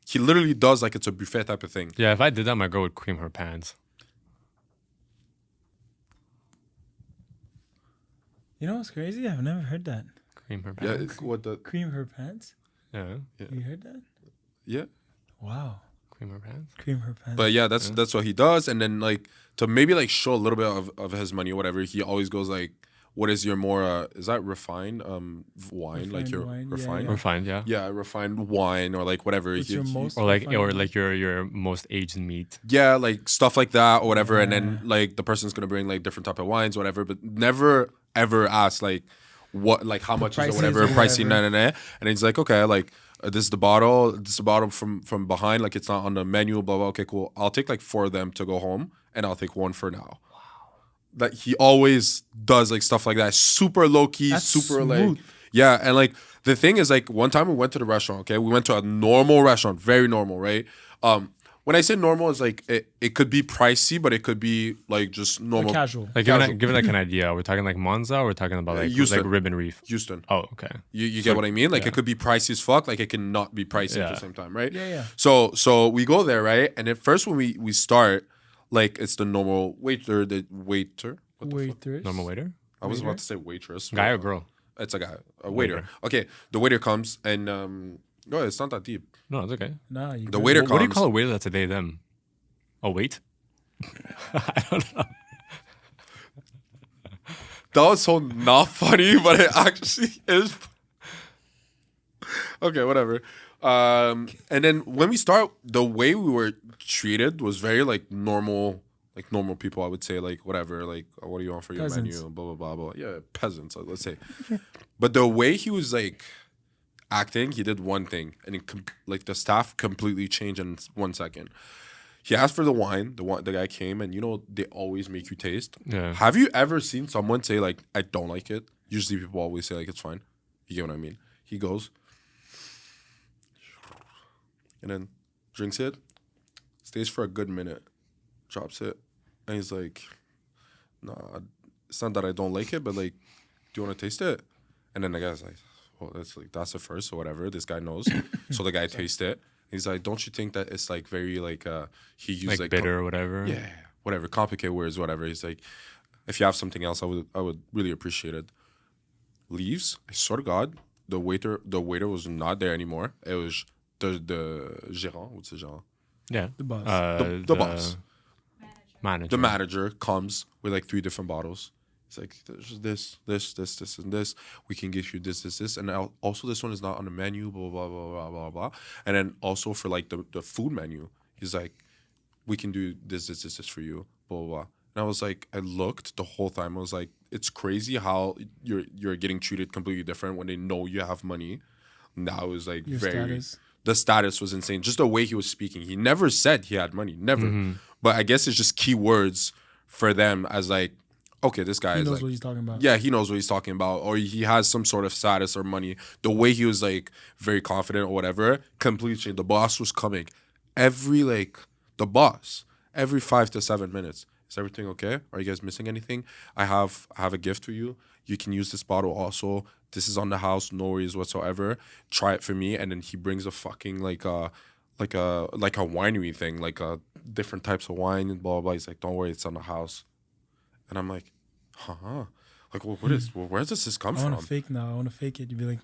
[SPEAKER 1] he literally does like it's a buffet type of thing.
[SPEAKER 3] Yeah, if I did that, my girl would cream her pants.
[SPEAKER 2] You know what's crazy? I've never heard that.
[SPEAKER 3] Cream her
[SPEAKER 1] Yeah,
[SPEAKER 3] pants.
[SPEAKER 2] Cream her pants?
[SPEAKER 3] Yeah.
[SPEAKER 2] You heard that?
[SPEAKER 1] Yeah.
[SPEAKER 2] Wow.
[SPEAKER 3] Cream her pants.
[SPEAKER 2] Cream her pants.
[SPEAKER 1] But yeah, that's what he does. And then like to maybe like show a little bit of his money or whatever, he always goes like, what is your more is that refined wine? Like your
[SPEAKER 2] wine,
[SPEAKER 1] refined?
[SPEAKER 2] yeah.
[SPEAKER 3] Refined, yeah.
[SPEAKER 1] Yeah, refined wine or like whatever.
[SPEAKER 2] What's your most
[SPEAKER 3] Or like
[SPEAKER 2] refined wine?
[SPEAKER 3] your most aged meat.
[SPEAKER 1] yeah, like stuff like that or whatever. And then like the person's gonna bring like different type of wines, whatever, but never ever ask like what, like how much is
[SPEAKER 2] prices
[SPEAKER 1] or whatever,
[SPEAKER 2] or
[SPEAKER 1] pricing,
[SPEAKER 2] whatever.
[SPEAKER 1] And he's like, okay, like this is the bottle from behind, like it's not on the menu, blah blah. Okay, cool. I'll take like 4 of them to go home, and I'll take 1 for now. That he always does like stuff like that, super low key,
[SPEAKER 2] That's
[SPEAKER 1] super
[SPEAKER 2] smooth.
[SPEAKER 1] like yeah. And like the thing is like one time we went to the restaurant. Okay, we went to a normal restaurant, very normal, right? When I say normal, it's like it could be pricey, but it could be like just normal,
[SPEAKER 2] Casual.
[SPEAKER 3] Like give it like an idea. We're talking like Monza, or we're talking about like
[SPEAKER 1] Houston.
[SPEAKER 3] Ribbon Reef.
[SPEAKER 1] Houston.
[SPEAKER 3] Oh, okay.
[SPEAKER 1] You get what I mean? Like it could be pricey as fuck, like it can not be pricey at the same time, right?
[SPEAKER 2] Yeah.
[SPEAKER 1] So we go there, right? And at first when we start, like it's the normal waiter. What the fuck?
[SPEAKER 2] Waitress.
[SPEAKER 3] Normal waiter?
[SPEAKER 1] I was about to say waitress.
[SPEAKER 3] Guy or girl?
[SPEAKER 1] It's a guy, a waiter. Okay, the waiter comes and no, it's not that deep.
[SPEAKER 3] No, it's okay.
[SPEAKER 2] Nah, you
[SPEAKER 1] The
[SPEAKER 2] good.
[SPEAKER 1] waiter
[SPEAKER 3] What do you
[SPEAKER 1] comes.
[SPEAKER 3] call a waiter that's a they them? Oh, wait. I don't know.
[SPEAKER 1] That was so not funny, but it actually is. Okay, whatever. And then when we start, the way we were treated was very like normal people. I would say like whatever, like what do you want for your
[SPEAKER 2] Peasants.
[SPEAKER 1] menu, blah blah blah blah. Yeah, peasants. Let's say. But the way he was like acting, he did one thing, and like the staff completely changed in 1 second. He asked for the wine. The guy came, and they always make you taste.
[SPEAKER 3] Yeah.
[SPEAKER 1] Have you ever seen someone say like, I don't like it? Usually people always say like it's fine. You get what I mean? He goes and then drinks it, stays for a good minute, drops it, and he's like, nah, it's not that I don't like it, but like, do you want to taste it? And then the guy's like, well, that's the first or whatever. This guy knows. So the guy tastes it. He's like, don't you think that it's like very like he used like
[SPEAKER 3] bitter or whatever?
[SPEAKER 1] yeah, whatever, complicated words, whatever. He's like, if you have something else, I would really appreciate it. Leaves. I swear to God, the waiter was not there anymore. It was the gérant. What's the gérant?
[SPEAKER 3] Yeah.
[SPEAKER 2] The boss.
[SPEAKER 1] The boss.
[SPEAKER 3] Manager.
[SPEAKER 1] The manager comes with like 3 different bottles. It's like, there's this, and this. We can give you this. And also this one is not on the menu, blah, blah, blah, blah, blah, blah. And then also for like the food menu, he's like, we can do this for you, blah, blah, blah. And I was like, I looked the whole time. I was like, it's crazy how you're getting treated completely different when they know you have money. Now it was like
[SPEAKER 2] Your status.
[SPEAKER 1] The status was insane. Just the way he was speaking. He never said he had money. Never.
[SPEAKER 3] Mm-hmm.
[SPEAKER 1] But I guess it's just key words for them as like, okay, this guy
[SPEAKER 2] He
[SPEAKER 1] is
[SPEAKER 2] knows
[SPEAKER 1] like,
[SPEAKER 2] what he's talking about.
[SPEAKER 1] yeah, he knows what he's talking about, or he has some sort of status or money. The way he was like very confident or whatever, completely changed. The boss was coming every 5 to 7 minutes. Is everything okay? Are you guys missing anything? I have a gift for you. You can use this bottle also. This is on the house, no worries whatsoever. Try it for me. And then he brings a fucking like a winery thing, like different types of wine and blah blah blah. He's like, don't worry, it's on the house. And I'm like, huh? Like, where does this come
[SPEAKER 2] I
[SPEAKER 1] from?
[SPEAKER 2] want to fake now. I want to fake it. You'd be like,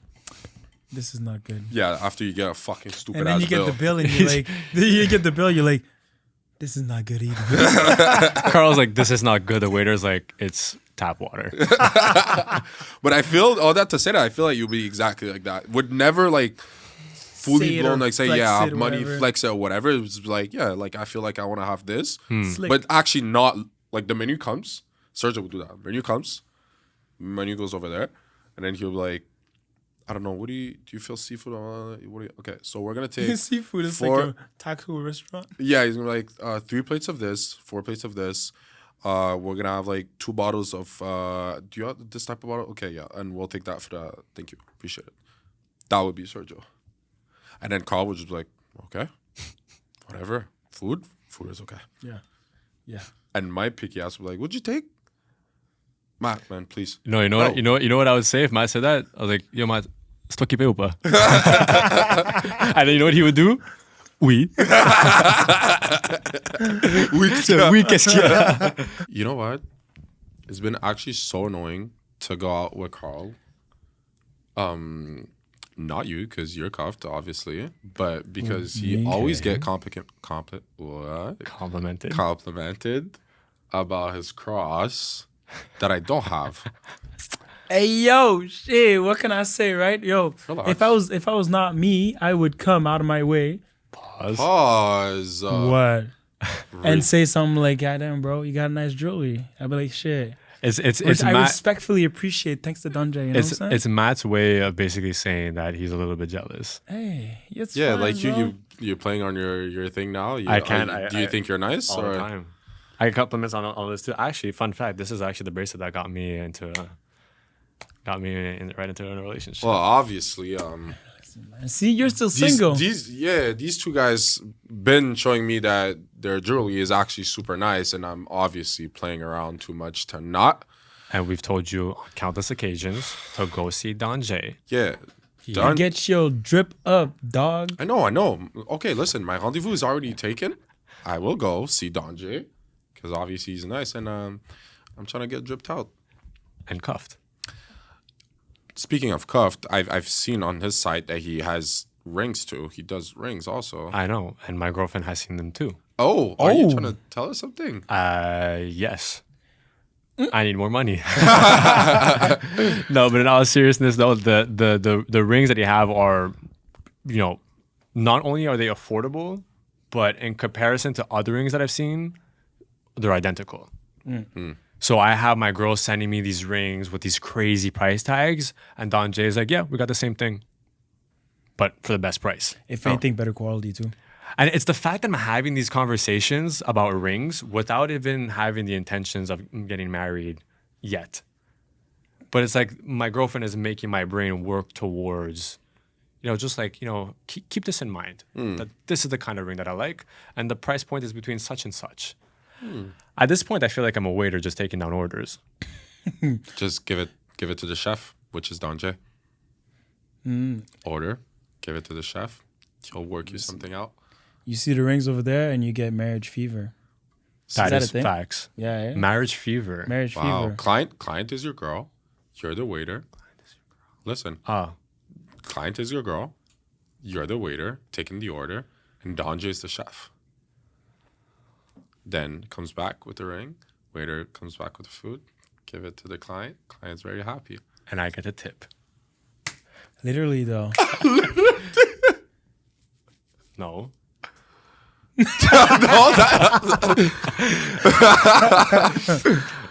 [SPEAKER 2] this is not good.
[SPEAKER 1] Yeah, after you get a fucking stupid
[SPEAKER 2] And then
[SPEAKER 1] ass
[SPEAKER 2] you get
[SPEAKER 1] bill.
[SPEAKER 2] the bill and you're like, you get the bill, you're like, this is not good either.
[SPEAKER 3] Carl's like, this is not good. The waiter's like, it's tap water.
[SPEAKER 1] But I feel all that to say that I feel like you'll be exactly like that. Would never like fully
[SPEAKER 2] say it
[SPEAKER 1] blown
[SPEAKER 2] or
[SPEAKER 1] like say
[SPEAKER 2] flex
[SPEAKER 1] yeah, I
[SPEAKER 2] it
[SPEAKER 1] have
[SPEAKER 2] or
[SPEAKER 1] money,
[SPEAKER 2] whatever.
[SPEAKER 1] flex it or whatever. It was like yeah, like I feel like I want to have this,
[SPEAKER 2] Slick.
[SPEAKER 1] but actually not like the menu comes. Sergio will do that. Menu comes, menu goes over there, and then he'll be like, I don't know. What do you feel seafood? Okay, so we're gonna take
[SPEAKER 2] Seafood is
[SPEAKER 1] four-
[SPEAKER 2] like a taco restaurant.
[SPEAKER 1] Yeah, he's gonna be like 3 plates of this, 4 plates of this. We're gonna have like 2 bottles of. Do you have this type of bottle? Okay, yeah, and we'll take that for the. Thank you, appreciate it. That would be Sergio, and then Carl would just be like, okay, whatever. Food is okay.
[SPEAKER 2] Yeah.
[SPEAKER 1] And my picky ass would be like, what'd you take? Matt, man, please.
[SPEAKER 3] No, you know
[SPEAKER 1] Oh.
[SPEAKER 3] what? You know what I would say if Matt said that? I was like, yo, Matt, c'est toi qui paye ou pas? And then you know what he would do? Oui. Oui, qu'est-ce qu'il y a?
[SPEAKER 1] You know what? It's been actually so annoying to go out with Carl. Not you, because you're cuffed, obviously, but because he always get complimented about his cross that I don't have.
[SPEAKER 2] Hey yo, shit. What can I say, right? Yo,
[SPEAKER 1] Relax.
[SPEAKER 2] if I was not me, I would come out of my way.
[SPEAKER 1] Pause.
[SPEAKER 2] What? And say something like, "Goddamn, bro, you got nice jewelry." I'd be like, "Shit."
[SPEAKER 3] It's
[SPEAKER 2] Which I
[SPEAKER 3] Matt,
[SPEAKER 2] respectfully appreciate. Thanks to Donjay. You know what I'm saying?
[SPEAKER 3] it's Matt's way of basically saying that he's a little bit jealous.
[SPEAKER 2] Hey, it's
[SPEAKER 1] Yeah,
[SPEAKER 2] fine,
[SPEAKER 1] like
[SPEAKER 2] bro.
[SPEAKER 1] you're playing on your thing now.
[SPEAKER 3] I can't.
[SPEAKER 1] Do you think you're nice?
[SPEAKER 3] All the time. I get compliments on this too. Actually, fun fact: this is actually the bracelet that got me right into a relationship.
[SPEAKER 1] Well, obviously,
[SPEAKER 2] See, you're still single.
[SPEAKER 1] these 2 guys been showing me that their jewelry is actually super nice, and I'm obviously playing around too much to not.
[SPEAKER 3] And we've told you on countless occasions to go see Don J.
[SPEAKER 1] Yeah,
[SPEAKER 2] You
[SPEAKER 1] done.
[SPEAKER 2] get your drip up, dog.
[SPEAKER 1] I know. Okay, listen, my rendezvous is already taken. I will go see Don J, because obviously he's nice, and I'm trying to get dripped out.
[SPEAKER 3] And cuffed.
[SPEAKER 1] Speaking of cuffed, I've seen on his site that he has rings too. He does rings also.
[SPEAKER 3] I know, and my girlfriend has seen them too.
[SPEAKER 1] Are you trying to tell us something?
[SPEAKER 3] Yes. I need more money. No, but in all seriousness, though, the rings that you have are, not only are they affordable, but in comparison to other rings that I've seen, they're identical. So I have my girl sending me these rings with these crazy price tags, and Don J is like, yeah, we got the same thing, but for the best price.
[SPEAKER 2] If anything, better quality too.
[SPEAKER 3] And it's the fact that I'm having these conversations about rings without even having the intentions of getting married yet. But it's like my girlfriend is making my brain work towards, just like, keep this in mind. That this is the kind of ring that I like. And the price point is between such and such. At this point, I feel like I'm a waiter just taking down orders.
[SPEAKER 1] Just give it to the chef, which is Don J. Order, give it to the chef. He'll work you something out.
[SPEAKER 2] You see the rings over there, and you get marriage fever.
[SPEAKER 3] That
[SPEAKER 2] that
[SPEAKER 3] is
[SPEAKER 2] a thing?
[SPEAKER 3] facts.
[SPEAKER 2] Yeah.
[SPEAKER 3] Marriage fever.
[SPEAKER 2] Marriage
[SPEAKER 1] Wow.
[SPEAKER 2] fever.
[SPEAKER 1] Client is your girl. You're the waiter. Listen, client is your girl. You're the waiter taking the order, and Don J is the chef. Then comes back with the ring. Waiter comes back with the food. Give it to the client. Client's very happy.
[SPEAKER 3] And I get a tip.
[SPEAKER 2] Literally, though.
[SPEAKER 3] No.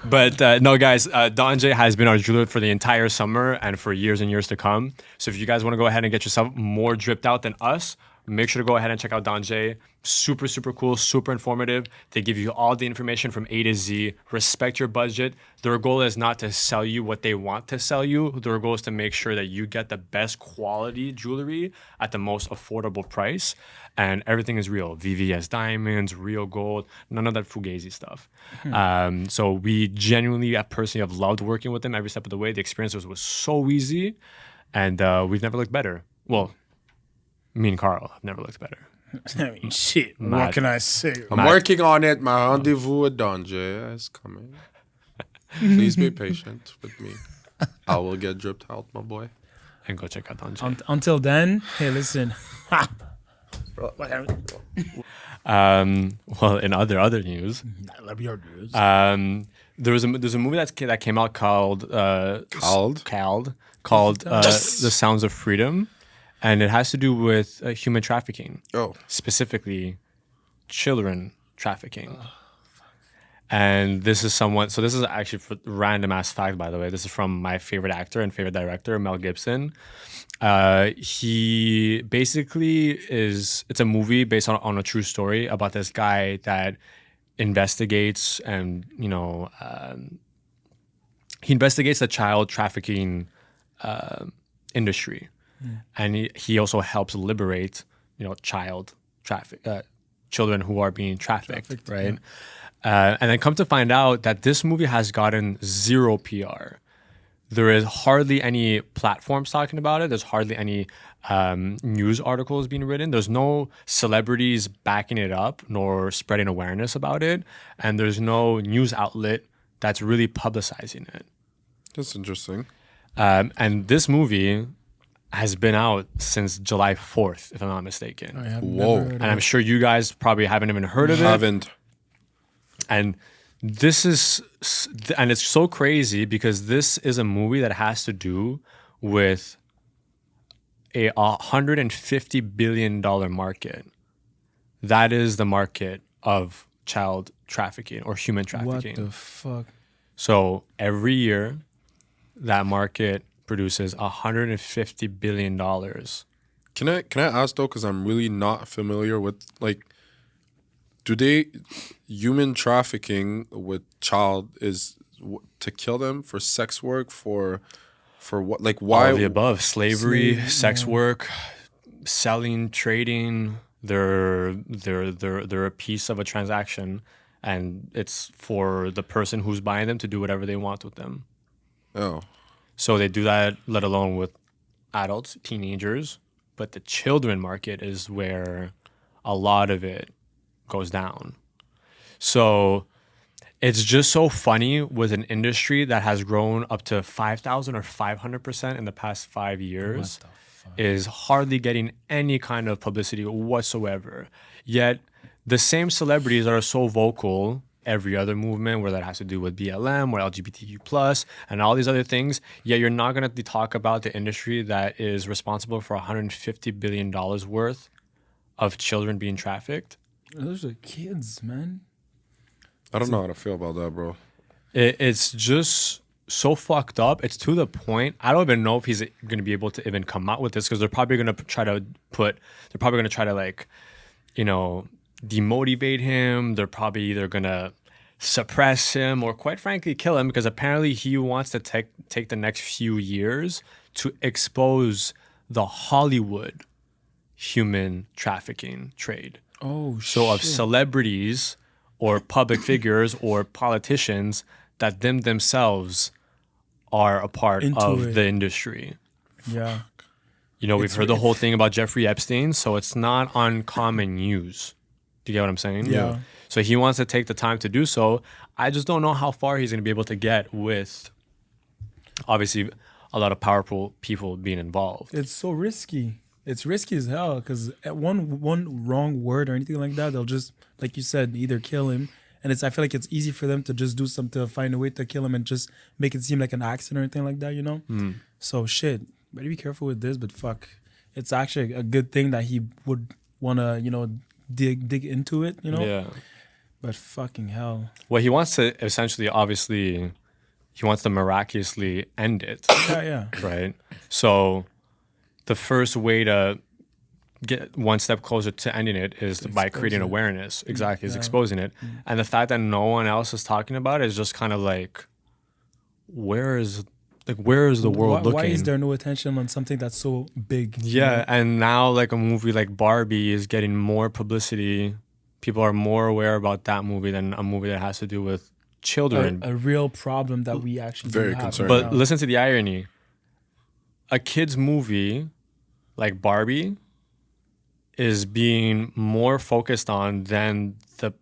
[SPEAKER 3] But no, guys, Don J has been our jeweler for the entire summer and for years and years to come. So if you guys want to go ahead and get yourself more dripped out than us, make sure to go ahead and check out Don J. Super, super cool, super informative. They give you all the information from A to Z. Respect your budget. Their goal is not to sell you what they want to sell you. Their goal is to make sure that you get the best quality jewelry at the most affordable price. And everything is real. VVS diamonds, real gold, none of that fugazi stuff. So we genuinely, personally, have loved working with them every step of the way. The experience was so easy, and we've never looked better. Well, me and Carl have never looked better.
[SPEAKER 2] I mean, shit.
[SPEAKER 3] Mad.
[SPEAKER 2] What can I say?
[SPEAKER 1] I'm working on it. My rendezvous with Don J is coming. Please be patient with me. I will get dripped out, my boy.
[SPEAKER 3] And go check out Don J.
[SPEAKER 2] Until then, hey, listen.
[SPEAKER 3] Well, in other news, there's a movie that came out called The Sounds of Freedom, and it has to do with human trafficking,
[SPEAKER 1] Oh,
[SPEAKER 3] specifically children trafficking. And this is someone, so this is actually random ass fact, by the way. This is from my favorite actor and favorite director, Mel Gibson. He basically it's a movie based on a true story about this guy that investigates and, he investigates the child trafficking industry. And he also helps liberate, children who are being trafficked, right? Yeah. And then come to find out that this movie has gotten zero PR. There is hardly any platforms talking about it. There's hardly any news articles being written. There's no celebrities backing it up nor spreading awareness about it. And there's no news outlet that's really publicizing it.
[SPEAKER 1] that's interesting.
[SPEAKER 3] And this movie has been out since July 4th, if I'm not mistaken.
[SPEAKER 2] I have
[SPEAKER 1] Whoa.
[SPEAKER 2] never heard of
[SPEAKER 3] And I'm
[SPEAKER 2] it.
[SPEAKER 3] sure you guys probably haven't even heard of it.
[SPEAKER 1] Haven't.
[SPEAKER 3] And this is, and it's so crazy because this is a movie that has to do with a $150 billion market. That is the market of child trafficking or human
[SPEAKER 2] What
[SPEAKER 3] trafficking.
[SPEAKER 2] the fuck?
[SPEAKER 3] So every year, that market produces $150 billion.
[SPEAKER 1] Can I ask though, because I'm really not familiar with do they human trafficking with child is to kill them for sex work for what why
[SPEAKER 3] All of the above: slavery, sex work, selling, trading. They're a piece of a transaction, and it's for the person who's buying them to do whatever they want with them.
[SPEAKER 1] Oh,
[SPEAKER 3] So they do that, let alone with adults, teenagers. But the children market is where a lot of it goes down. So it's just so funny with an industry that has grown up to 5,000 or 500% in the past 5 years, is hardly getting any kind of publicity whatsoever. Yet the same celebrities that are so vocal, every other movement, where that has to do with BLM or LGBTQ+, and all these other things, yet you're not going to talk about the industry that is responsible for $150 billion worth of children being trafficked.
[SPEAKER 2] Those are kids, man.
[SPEAKER 1] I don't know how to feel about that, bro.
[SPEAKER 3] It's just so fucked up. It's to the point, I don't even know if he's going to be able to even come out with this, because they're probably going to try to demotivate him. They're probably either going to suppress him or, quite frankly, kill him, because apparently he wants to take the next few years to expose the Hollywood human trafficking trade.
[SPEAKER 2] Oh,
[SPEAKER 3] So of celebrities or public figures or politicians that themselves are a part
[SPEAKER 2] Into
[SPEAKER 3] of
[SPEAKER 2] it.
[SPEAKER 3] the industry.
[SPEAKER 2] Yeah.
[SPEAKER 3] We've heard the whole thing about Jeffrey Epstein, so it's not uncommon news. Do you get what I'm saying?
[SPEAKER 2] Yeah.
[SPEAKER 3] So he wants to take the time to do so. I just don't know how far he's going to be able to get with, obviously, a lot of powerful people being involved.
[SPEAKER 2] It's so risky. It's risky as hell, because at one wrong word or anything like that, they'll just, like you said, either kill him. And I feel like it's easy for them to just do something to find a way to kill him and just make it seem like an accident or anything like that, So shit, better be careful with this. But fuck, it's actually a good thing that he would want to, dig into it,
[SPEAKER 3] Yeah.
[SPEAKER 2] But fucking hell.
[SPEAKER 3] Well, he wants to essentially, obviously, he wants to miraculously end it.
[SPEAKER 2] Yeah.
[SPEAKER 3] Right? So the first way to get one step closer to ending it is by creating awareness. Exactly, is exposing it. And the fact that no one else is talking about it is just kind of like, where is the world looking?
[SPEAKER 2] Why is there no attention on something that's so big?
[SPEAKER 3] Yeah, and now like a movie like Barbie is getting more publicity. People are more aware about that movie than a movie that has to do with children.
[SPEAKER 2] A real problem that we actually
[SPEAKER 1] Very
[SPEAKER 2] do have
[SPEAKER 1] concerning.
[SPEAKER 2] right
[SPEAKER 3] But
[SPEAKER 2] now.
[SPEAKER 3] listen to the irony. A kid's movie like Barbie is being more focused on than the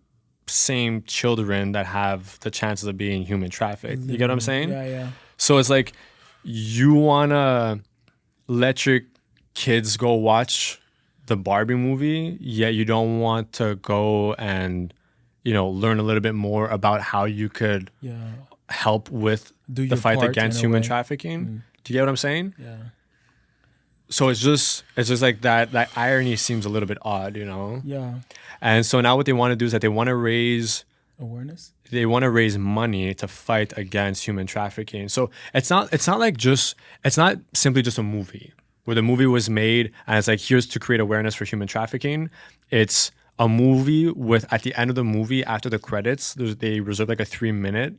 [SPEAKER 3] same children that have the chances of being human trafficked. You get what I'm saying?
[SPEAKER 2] Yeah.
[SPEAKER 3] So it's like, you want to let your kids go watch the Barbie movie, yet you don't want to go and, learn a little bit more about how you could
[SPEAKER 2] Yeah.
[SPEAKER 3] help with
[SPEAKER 2] Do
[SPEAKER 3] the
[SPEAKER 2] your
[SPEAKER 3] fight
[SPEAKER 2] part
[SPEAKER 3] against
[SPEAKER 2] in a
[SPEAKER 3] human
[SPEAKER 2] way.
[SPEAKER 3] trafficking. Do you get what I'm saying?
[SPEAKER 2] Yeah.
[SPEAKER 3] So it's just like that irony seems a little bit odd, you know?
[SPEAKER 2] Yeah.
[SPEAKER 3] And so now what they want to do is that they want to raise money to fight against human trafficking. So it's not simply just a movie where the movie was made and it's like, here's to create awareness for human trafficking. It's a movie with, at the end of the movie, after the credits, they reserve like a 3-minute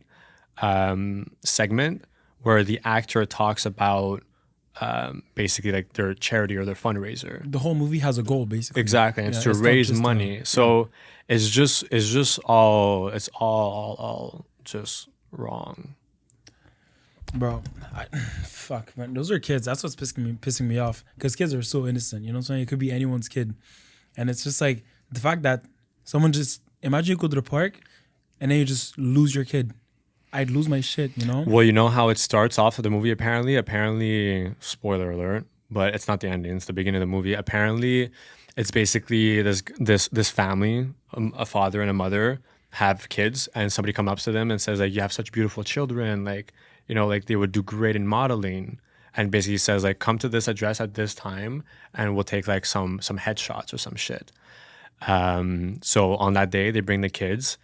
[SPEAKER 3] segment where the actor talks about basically like their charity or their fundraiser.
[SPEAKER 2] The whole movie has a goal, basically.
[SPEAKER 3] Exactly, and it's to raise money. So it's just all just wrong.
[SPEAKER 2] Bro, fuck, man. Those are kids. That's what's pissing me off. Because kids are so innocent. You know what I'm saying? It could be anyone's kid. And it's just like the fact that someone just, imagine you go to the park and then you just lose your kid. I'd lose my shit, you know?
[SPEAKER 3] Well, you know how it starts off of the movie, apparently, spoiler alert, but it's not the ending, it's the beginning of the movie. Apparently, it's basically this family, a father and a mother, have kids, and somebody comes up to them and says, like, you have such beautiful children, like, you know, like they would do great in modeling. And basically says, like, come to this address at this time and we'll take like some headshots or some shit. So on that day, they bring the kids.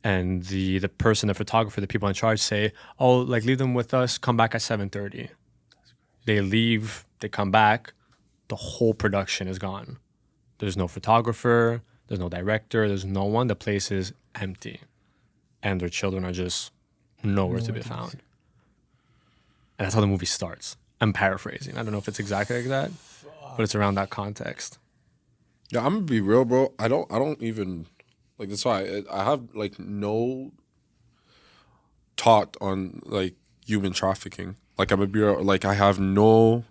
[SPEAKER 3] And the person, the photographer, the people in charge say, oh, like, leave them with us, come back at 7:30. They leave, they come back, the whole production is gone. There's no photographer, there's no director, there's no one. The place is empty. And their children are just nowhere to be found. And that's how the movie starts. I'm paraphrasing. I don't know if it's exactly like that, but it's around that context.
[SPEAKER 1] Yeah, I'm gonna be real, bro. I don't even... Like, that's why I have, like, no thought on, like, human trafficking. Like, I'm a bureau, like, I have no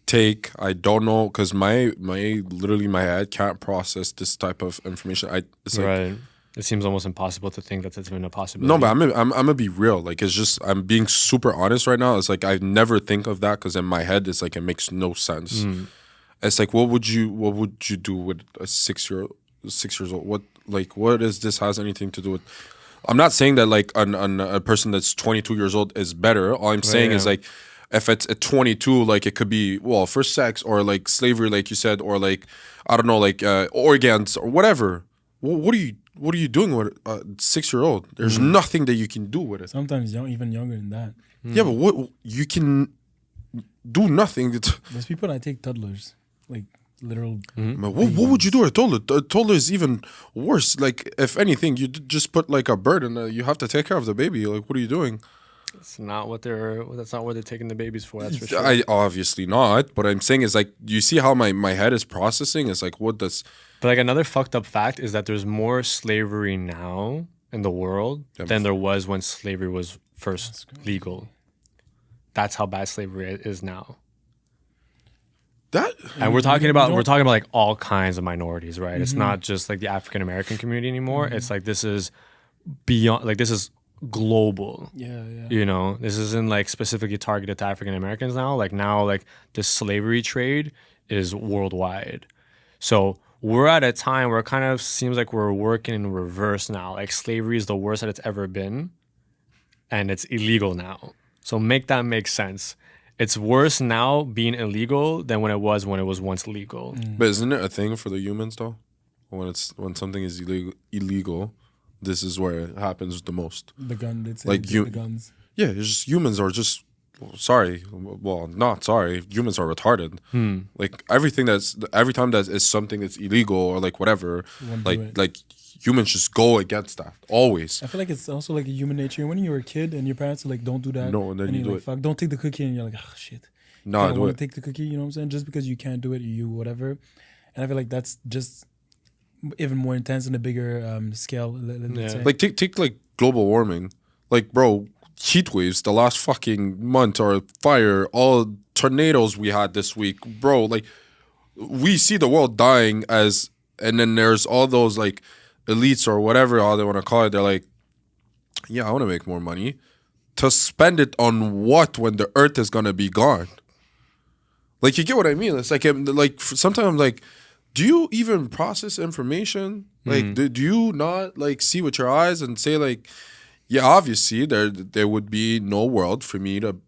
[SPEAKER 1] take. I don't know, because literally my head can't process this type of information. It's like,
[SPEAKER 3] right. It seems almost impossible to think that it's even a possibility.
[SPEAKER 1] No, but I'm gonna be real. Like, it's just, I'm being super honest right now. It's like, I never think of that, because in my head, it's like, it makes no sense. It's like, what would you do with a 6 years old? What does this has anything to do with? I'm not saying that like a person that's 22 years old is better. All I'm saying is like, if it's at 22, like it could be, well, for sex or like slavery, like you said, or like, I don't know, like organs or whatever. What are you doing with a 6-year-old? There's nothing that you can do with it.
[SPEAKER 2] Sometimes even younger than that.
[SPEAKER 1] Yeah, but what you can do nothing.
[SPEAKER 2] There's people that take toddlers, like literal.
[SPEAKER 1] What would you do with a toddler? A toddler is even worse. Like, if anything, you just put like a burden. You have to take care of the baby. Like, what are you doing?
[SPEAKER 3] That's not what they're taking the babies for. That's for sure.
[SPEAKER 1] I obviously not. But I'm saying is like, you see how my head is processing. It's like, what does?
[SPEAKER 3] But like, another fucked up fact is that there's more slavery now in the world than there was when slavery was first legal. That's how bad slavery is now. And we're talking about like all kinds of minorities, right? It's not just like the African American community anymore. It's like, this is beyond, like, this is global.
[SPEAKER 2] Yeah.
[SPEAKER 3] You know, this isn't like specifically targeted to African Americans now. Like, now, like, the slavery trade is worldwide. So we're at a time where it kind of seems like we're working in reverse now. Like, slavery is the worst that it's ever been, and it's illegal now. So make that make sense. It's worse now being illegal than when it was once legal.
[SPEAKER 1] But isn't it a thing for the humans though? When something is illegal, this is where it happens the most.
[SPEAKER 2] The gun, it's
[SPEAKER 1] like
[SPEAKER 2] the guns.
[SPEAKER 1] Yeah, it's just humans are just not sorry. Humans are retarded. Like, every time that is something that's illegal or like whatever, like humans just go against that always.
[SPEAKER 2] I feel like it's also like a human nature. When you're a kid and your parents are like, don't do that.
[SPEAKER 1] No, and then you do
[SPEAKER 2] like,
[SPEAKER 1] it.
[SPEAKER 2] Fuck, don't take the cookie, and you're like, oh shit.
[SPEAKER 1] No, I do it.
[SPEAKER 2] Take the cookie, you know what I'm saying? Just because you can't do it, you whatever. And I feel like that's just even more intense on a bigger scale. Let's say.
[SPEAKER 1] Like, take like global warming. Like, bro, heat waves the last fucking month, or fire, all tornadoes we had this week, bro. Like, we see the world dying and then there's all those like elites or whatever all they want to call it. They're like, yeah, I want to make more money. To spend it on what when the earth is gonna be gone? Like, you get what I mean? It's like sometimes like, do you even process information? Like, do you not like see with your eyes and say like, yeah, obviously there would be no world for me to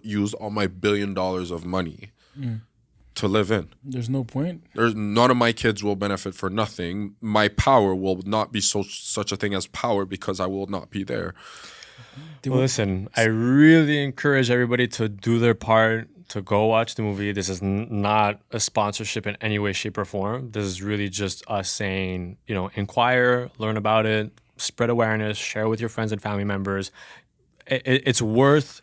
[SPEAKER 1] use all my $1 billion of money to live in.
[SPEAKER 2] There's no point.
[SPEAKER 1] There's none of my kids will benefit for nothing. My power will not be such a thing as power because I will not be there.
[SPEAKER 3] Well, listen, I really encourage everybody to do their part, to go watch the movie. This is not a sponsorship in any way, shape, or form. This is really just us saying, you know, inquire, learn about it, spread awareness, share with your friends and family members. It's worth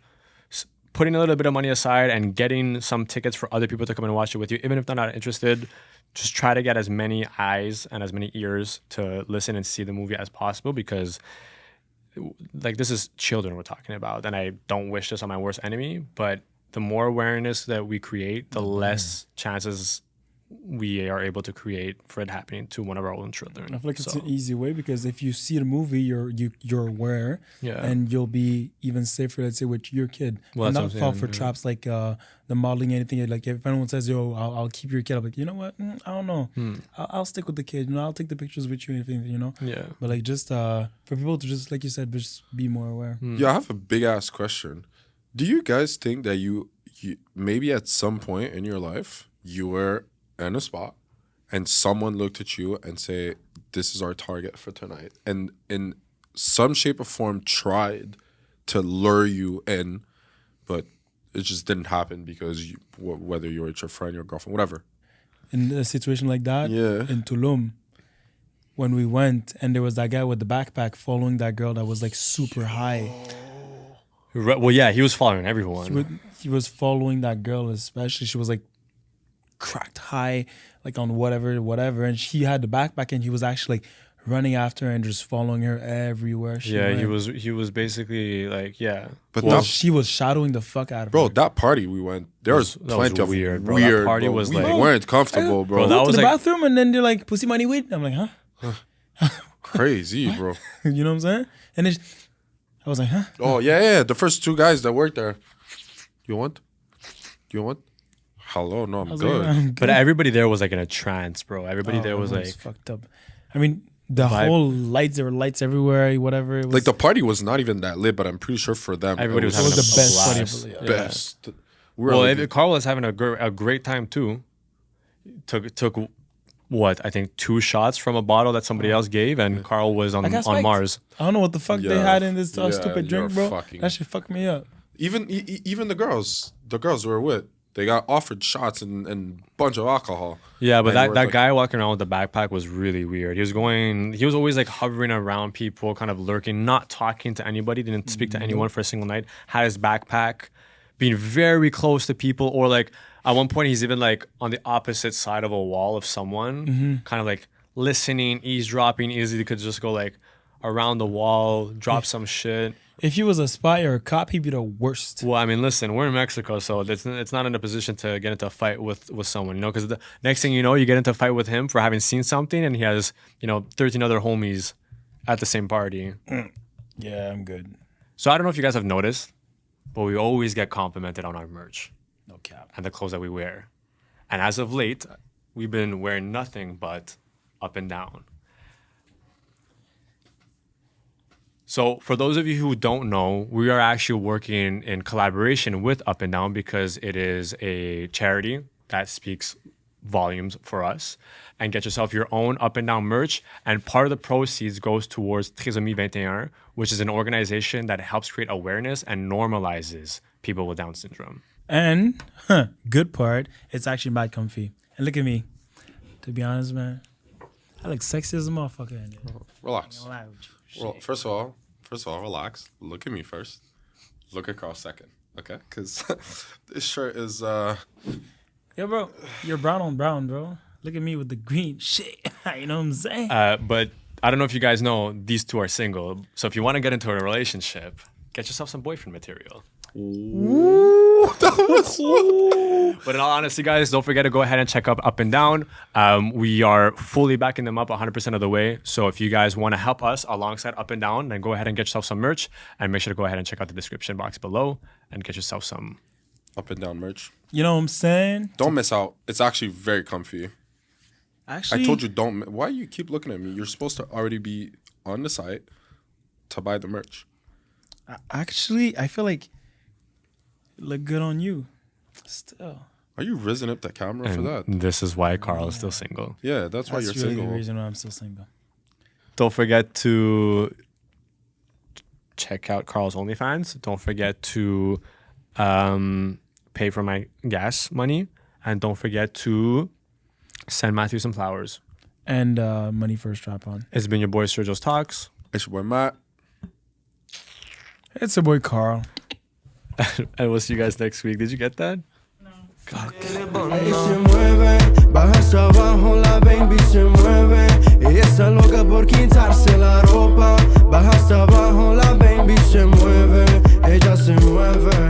[SPEAKER 3] putting a little bit of money aside and getting some tickets for other people to come and watch it with you. Even if they're not interested, just try to get as many eyes and as many ears to listen and see the movie as possible, because like, this is children we're talking about, and I don't wish this on my worst enemy, but the more awareness that we create, the less chances we are able to create for it happening to one of our own children.
[SPEAKER 2] I feel like it's an easy way, because if you see the movie, you're aware, and you'll be even safer, let's say, with your kid.
[SPEAKER 3] Well,
[SPEAKER 2] and
[SPEAKER 3] that's
[SPEAKER 2] not fall for traps like the modeling, anything. Like, if anyone says, "Yo, I'll keep your kid," I'm like, you know what? I don't know. I'll stick with the kid. You know, I'll take the pictures with you and everything. You know.
[SPEAKER 3] Yeah.
[SPEAKER 2] But like, just for people to just, like you said, just be more aware.
[SPEAKER 1] Yeah, I have a big ass question. Do you guys think that you maybe at some point in your life you were in a spot and someone looked at you and say, this is our target for tonight, and in some shape or form tried to lure you in, but it just didn't happen because whether you're with your friend, your girlfriend, whatever.
[SPEAKER 2] In a situation like that,
[SPEAKER 1] Yeah.
[SPEAKER 2] in Tulum, when we went, and there was that guy with the backpack following that girl that was like super high.
[SPEAKER 3] Well, yeah, he was following everyone.
[SPEAKER 2] He was following that girl, especially. She was like cracked high, like on whatever, and she had the backpack, and he was actually like running after her and just following her everywhere she went.
[SPEAKER 3] he was basically like,
[SPEAKER 1] But
[SPEAKER 2] she was shadowing the fuck out of
[SPEAKER 1] bro,
[SPEAKER 2] her.
[SPEAKER 1] that party we went, there was plenty of
[SPEAKER 3] weird, bro.
[SPEAKER 1] weird,
[SPEAKER 3] That party
[SPEAKER 1] bro.
[SPEAKER 3] was
[SPEAKER 1] we
[SPEAKER 3] like-
[SPEAKER 1] weren't comfortable, bro.
[SPEAKER 3] Bro, that
[SPEAKER 2] to
[SPEAKER 3] was
[SPEAKER 2] the
[SPEAKER 3] like-
[SPEAKER 2] bathroom, and then they're like, pussy money weed. I'm like, huh?
[SPEAKER 1] Crazy, bro.
[SPEAKER 2] You know what I'm saying? And I was like, huh?
[SPEAKER 1] Oh yeah. The first two guys that worked there. You want? Hello, no, I'm
[SPEAKER 2] I was
[SPEAKER 1] good.
[SPEAKER 2] like, I'm good.
[SPEAKER 3] But everybody there was like in a trance, bro. Everybody there was
[SPEAKER 2] everyone
[SPEAKER 3] like,
[SPEAKER 2] fucked up. I mean, the
[SPEAKER 3] Vibe.
[SPEAKER 2] whole lights, there were lights everywhere, whatever. It was,
[SPEAKER 1] Like the party was not even that lit, but I'm pretty sure for them
[SPEAKER 3] everybody was
[SPEAKER 2] it
[SPEAKER 3] having
[SPEAKER 2] was the
[SPEAKER 3] a
[SPEAKER 2] best party
[SPEAKER 3] blast.
[SPEAKER 2] of the-
[SPEAKER 1] best. We were
[SPEAKER 3] Well,
[SPEAKER 1] like-
[SPEAKER 3] Carl was having a great time too. Took what, I think 2 shots from a bottle that somebody else gave, and Carl was
[SPEAKER 2] I
[SPEAKER 3] on
[SPEAKER 2] got spiked.
[SPEAKER 3] Mars.
[SPEAKER 2] I don't know what the fuck they
[SPEAKER 1] Yeah.
[SPEAKER 2] had in this
[SPEAKER 1] Yeah,
[SPEAKER 2] stupid
[SPEAKER 1] you're
[SPEAKER 2] drink, bro.
[SPEAKER 1] fucking-
[SPEAKER 2] That shit fucked me up.
[SPEAKER 1] even the girls we were with, they got offered shots and a bunch of alcohol.
[SPEAKER 3] Yeah, but
[SPEAKER 1] And
[SPEAKER 3] that
[SPEAKER 1] we're
[SPEAKER 3] that
[SPEAKER 1] like-
[SPEAKER 3] guy walking around with the backpack was really weird. He was always like hovering around people, kind of lurking, not talking to anybody, didn't speak to anyone for a single night, had his backpack, being very close to people, or like at one point he's even like on the opposite side of a wall of someone, kind of like listening, eavesdropping, easily could just go like around the wall, drop some shit.
[SPEAKER 2] If he was a spy or a cop, he'd be the worst.
[SPEAKER 3] Well, I mean, listen, we're in Mexico, so it's not in a position to get into a fight with someone, you know, because the next thing you know, you get into a fight with him for having seen something, and he has, 13 other homies at the same party.
[SPEAKER 2] Yeah, I'm good.
[SPEAKER 3] So I don't know if you guys have noticed, but we always get complimented on our merch
[SPEAKER 2] No cap.
[SPEAKER 3] and the clothes that we wear. And as of late, we've been wearing nothing but Up and Down. So for those of you who don't know, we are actually working in collaboration with Up and Down because it is a charity that speaks volumes for us. And get yourself your own Up and Down merch. And part of the proceeds goes towards Trisomie 21, which is an organization that helps create awareness and normalizes people with Down syndrome.
[SPEAKER 2] And good part, it's actually mad comfy. And look at me. To be honest, man, I look sexy as a motherfucker in it.
[SPEAKER 1] Relax.
[SPEAKER 2] Don't lie with you.
[SPEAKER 1] Well, first of all, relax. Look at me first. Look at Carl second. Okay? Because this shirt is
[SPEAKER 2] Yo, bro, you're brown on brown, bro. Look at me with the green shit. You know what I'm saying?
[SPEAKER 3] But I don't know if you guys know, these two are single. So if you want to get into a relationship, get yourself some boyfriend material. But in all honesty, guys, don't forget to go ahead and check out Up and Down. We are fully backing them up 100% of the way. So if you guys want to help us alongside Up and Down, then go ahead and get yourself some merch. And make sure to go ahead and check out the description box below and get yourself some.
[SPEAKER 1] Up and Down merch.
[SPEAKER 2] You know what I'm saying?
[SPEAKER 1] Don't miss out. It's actually very comfy.
[SPEAKER 2] Actually,
[SPEAKER 1] I told you don't. Why you keep looking at me? You're supposed to already be on the site to buy the merch.
[SPEAKER 2] Actually, I feel like it look good on you. Still.
[SPEAKER 1] Are you rizzing up the camera for that?
[SPEAKER 3] And this is why Carl is still single.
[SPEAKER 1] Yeah, that's why
[SPEAKER 2] That's
[SPEAKER 1] you're
[SPEAKER 2] really
[SPEAKER 1] single.
[SPEAKER 2] the reason why I'm still single.
[SPEAKER 3] Don't forget to check out Carl's OnlyFans. Don't forget to pay for my gas money. And don't forget to send Matthew some flowers.
[SPEAKER 2] And money for a strap on.
[SPEAKER 3] It's been your boy Sergio's Talks.
[SPEAKER 1] It's your boy Matt.
[SPEAKER 2] It's your boy Carl.
[SPEAKER 3] And we'll see you guys next week. Did you get that?
[SPEAKER 8] Ahí se mueve, baja hasta abajo, la baby se mueve. Ella está loca por quitarse la ropa. Baja hasta abajo, la baby se mueve. Ella se mueve.